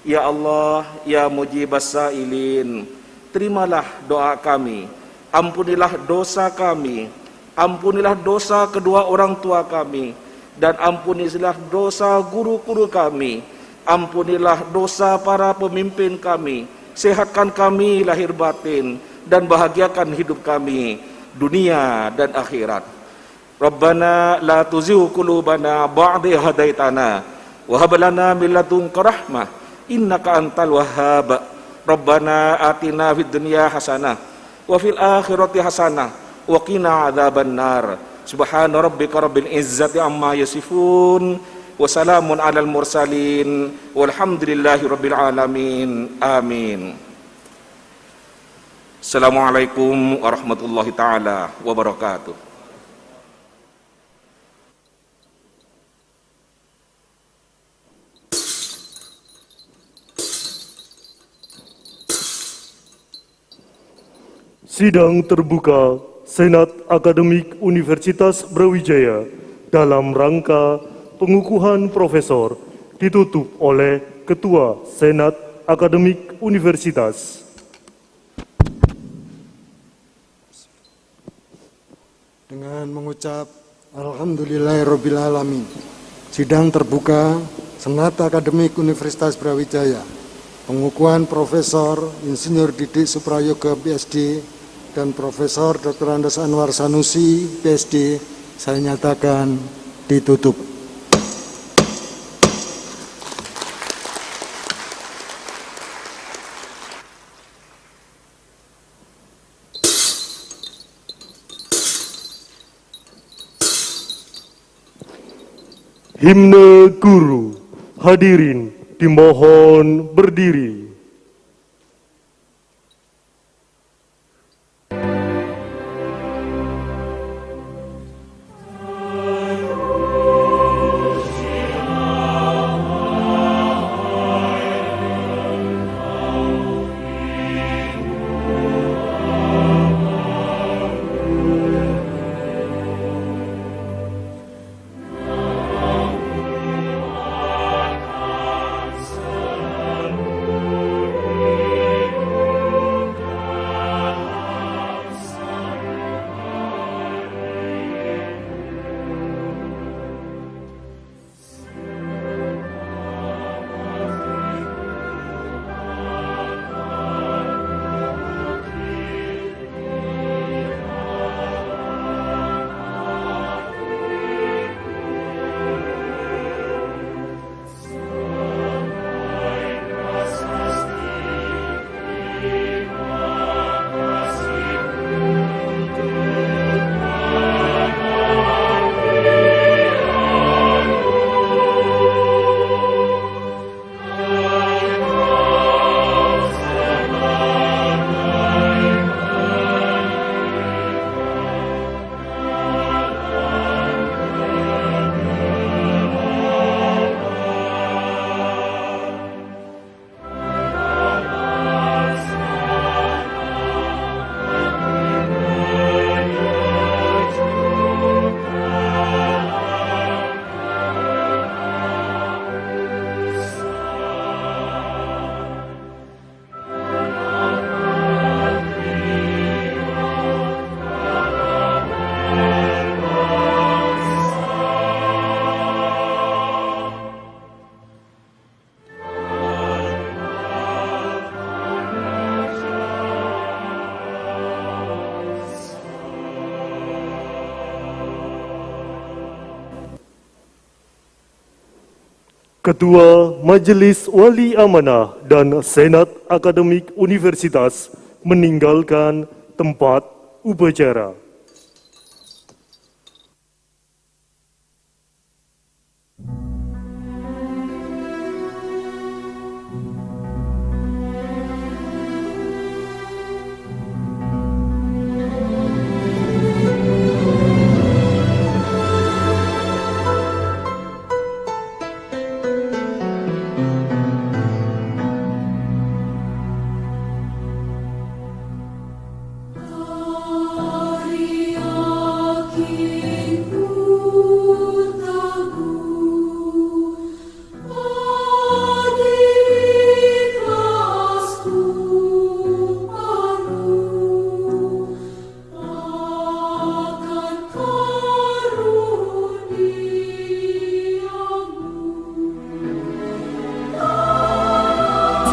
Ya Allah, ya mujibas sa'ilin, terimalah doa kami, ampunilah dosa kami, ampunilah dosa kedua orang tua kami, dan ampunilah dosa guru-guru kami, ampunilah dosa para pemimpin kami, sehatkan kami lahir batin, dan bahagiakan hidup kami, dunia dan akhirat. Rabbana la tuzigh qulubana ba'da idh hadaitana wa hab lana min ladunka rahmah innaka antal wahhab. Rabbana atina fid dunya hasanah wa fil akhirati hasanah wa qina adzabannar. Subhana rabbika rabbil izzati amma yasifun wa salamun alal mursalin walhamdulillahi rabbil alamin. Amin. Assalamualaikum warahmatullahi taala wabarakatuh. Sidang terbuka Senat Akademik Universitas Brawijaya dalam rangka pengukuhan profesor ditutup oleh Ketua Senat Akademik Universitas. Dengan mengucap Alhamdulillahirabbil alamin. Sidang terbuka Senat Akademik Universitas Brawijaya, pengukuhan Profesor Insinyur Didik Suprayoga PhD dan Profesor Dr. Andes Anwar Sanusi PhD saya nyatakan ditutup. Himne Guru, hadirin dimohon berdiri. Ketua Majelis Wali Amanah dan Senat Akademik Universitas meninggalkan tempat upacara.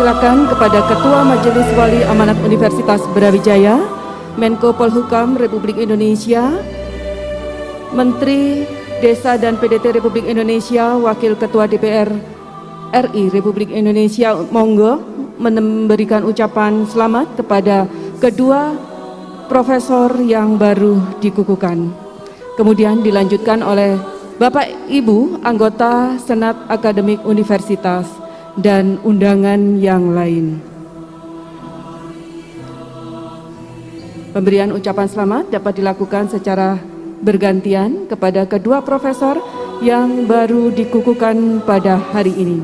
Silakan kepada Ketua Majelis Wali Amanat Universitas Brawijaya, Menko Polhukam Republik Indonesia, Menteri Desa dan PDT Republik Indonesia, Wakil Ketua DPR RI Republik Indonesia, monggo memberikan ucapan selamat kepada kedua profesor yang baru dikukuhkan. Kemudian dilanjutkan oleh Bapak Ibu anggota Senat Akademik Universitas dan undangan yang lain. Pemberian ucapan selamat dapat dilakukan secara bergantian kepada kedua profesor yang baru dikukuhkan pada hari ini.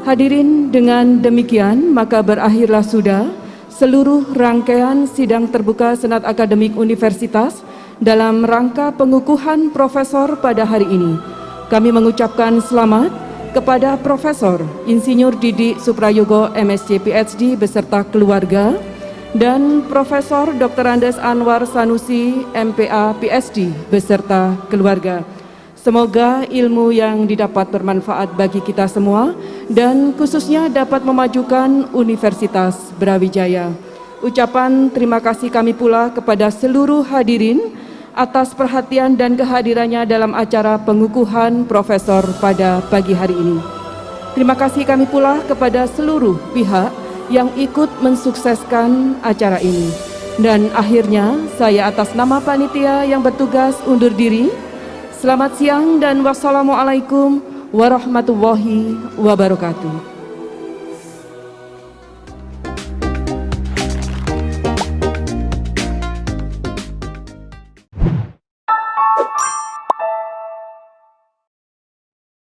Hadirin, dengan demikian maka berakhirlah sudah seluruh rangkaian sidang terbuka Senat Akademik Universitas dalam rangka pengukuhan profesor pada hari ini. Kami mengucapkan selamat kepada Profesor Insinyur Didik Suprayogo MSc PhD beserta keluarga dan Profesor Dr. Andes Anwar Sanusi MPA PhD beserta keluarga. Semoga ilmu yang didapat bermanfaat bagi kita semua dan khususnya dapat memajukan Universitas Brawijaya. Ucapan terima kasih kami pula kepada seluruh hadirin atas perhatian dan kehadirannya dalam acara pengukuhan profesor pada pagi hari ini. Terima kasih kami pula kepada seluruh pihak yang ikut mensukseskan acara ini. Dan akhirnya saya atas nama panitia yang bertugas undur diri. Selamat siang dan wassalamualaikum warahmatullahi wabarakatuh.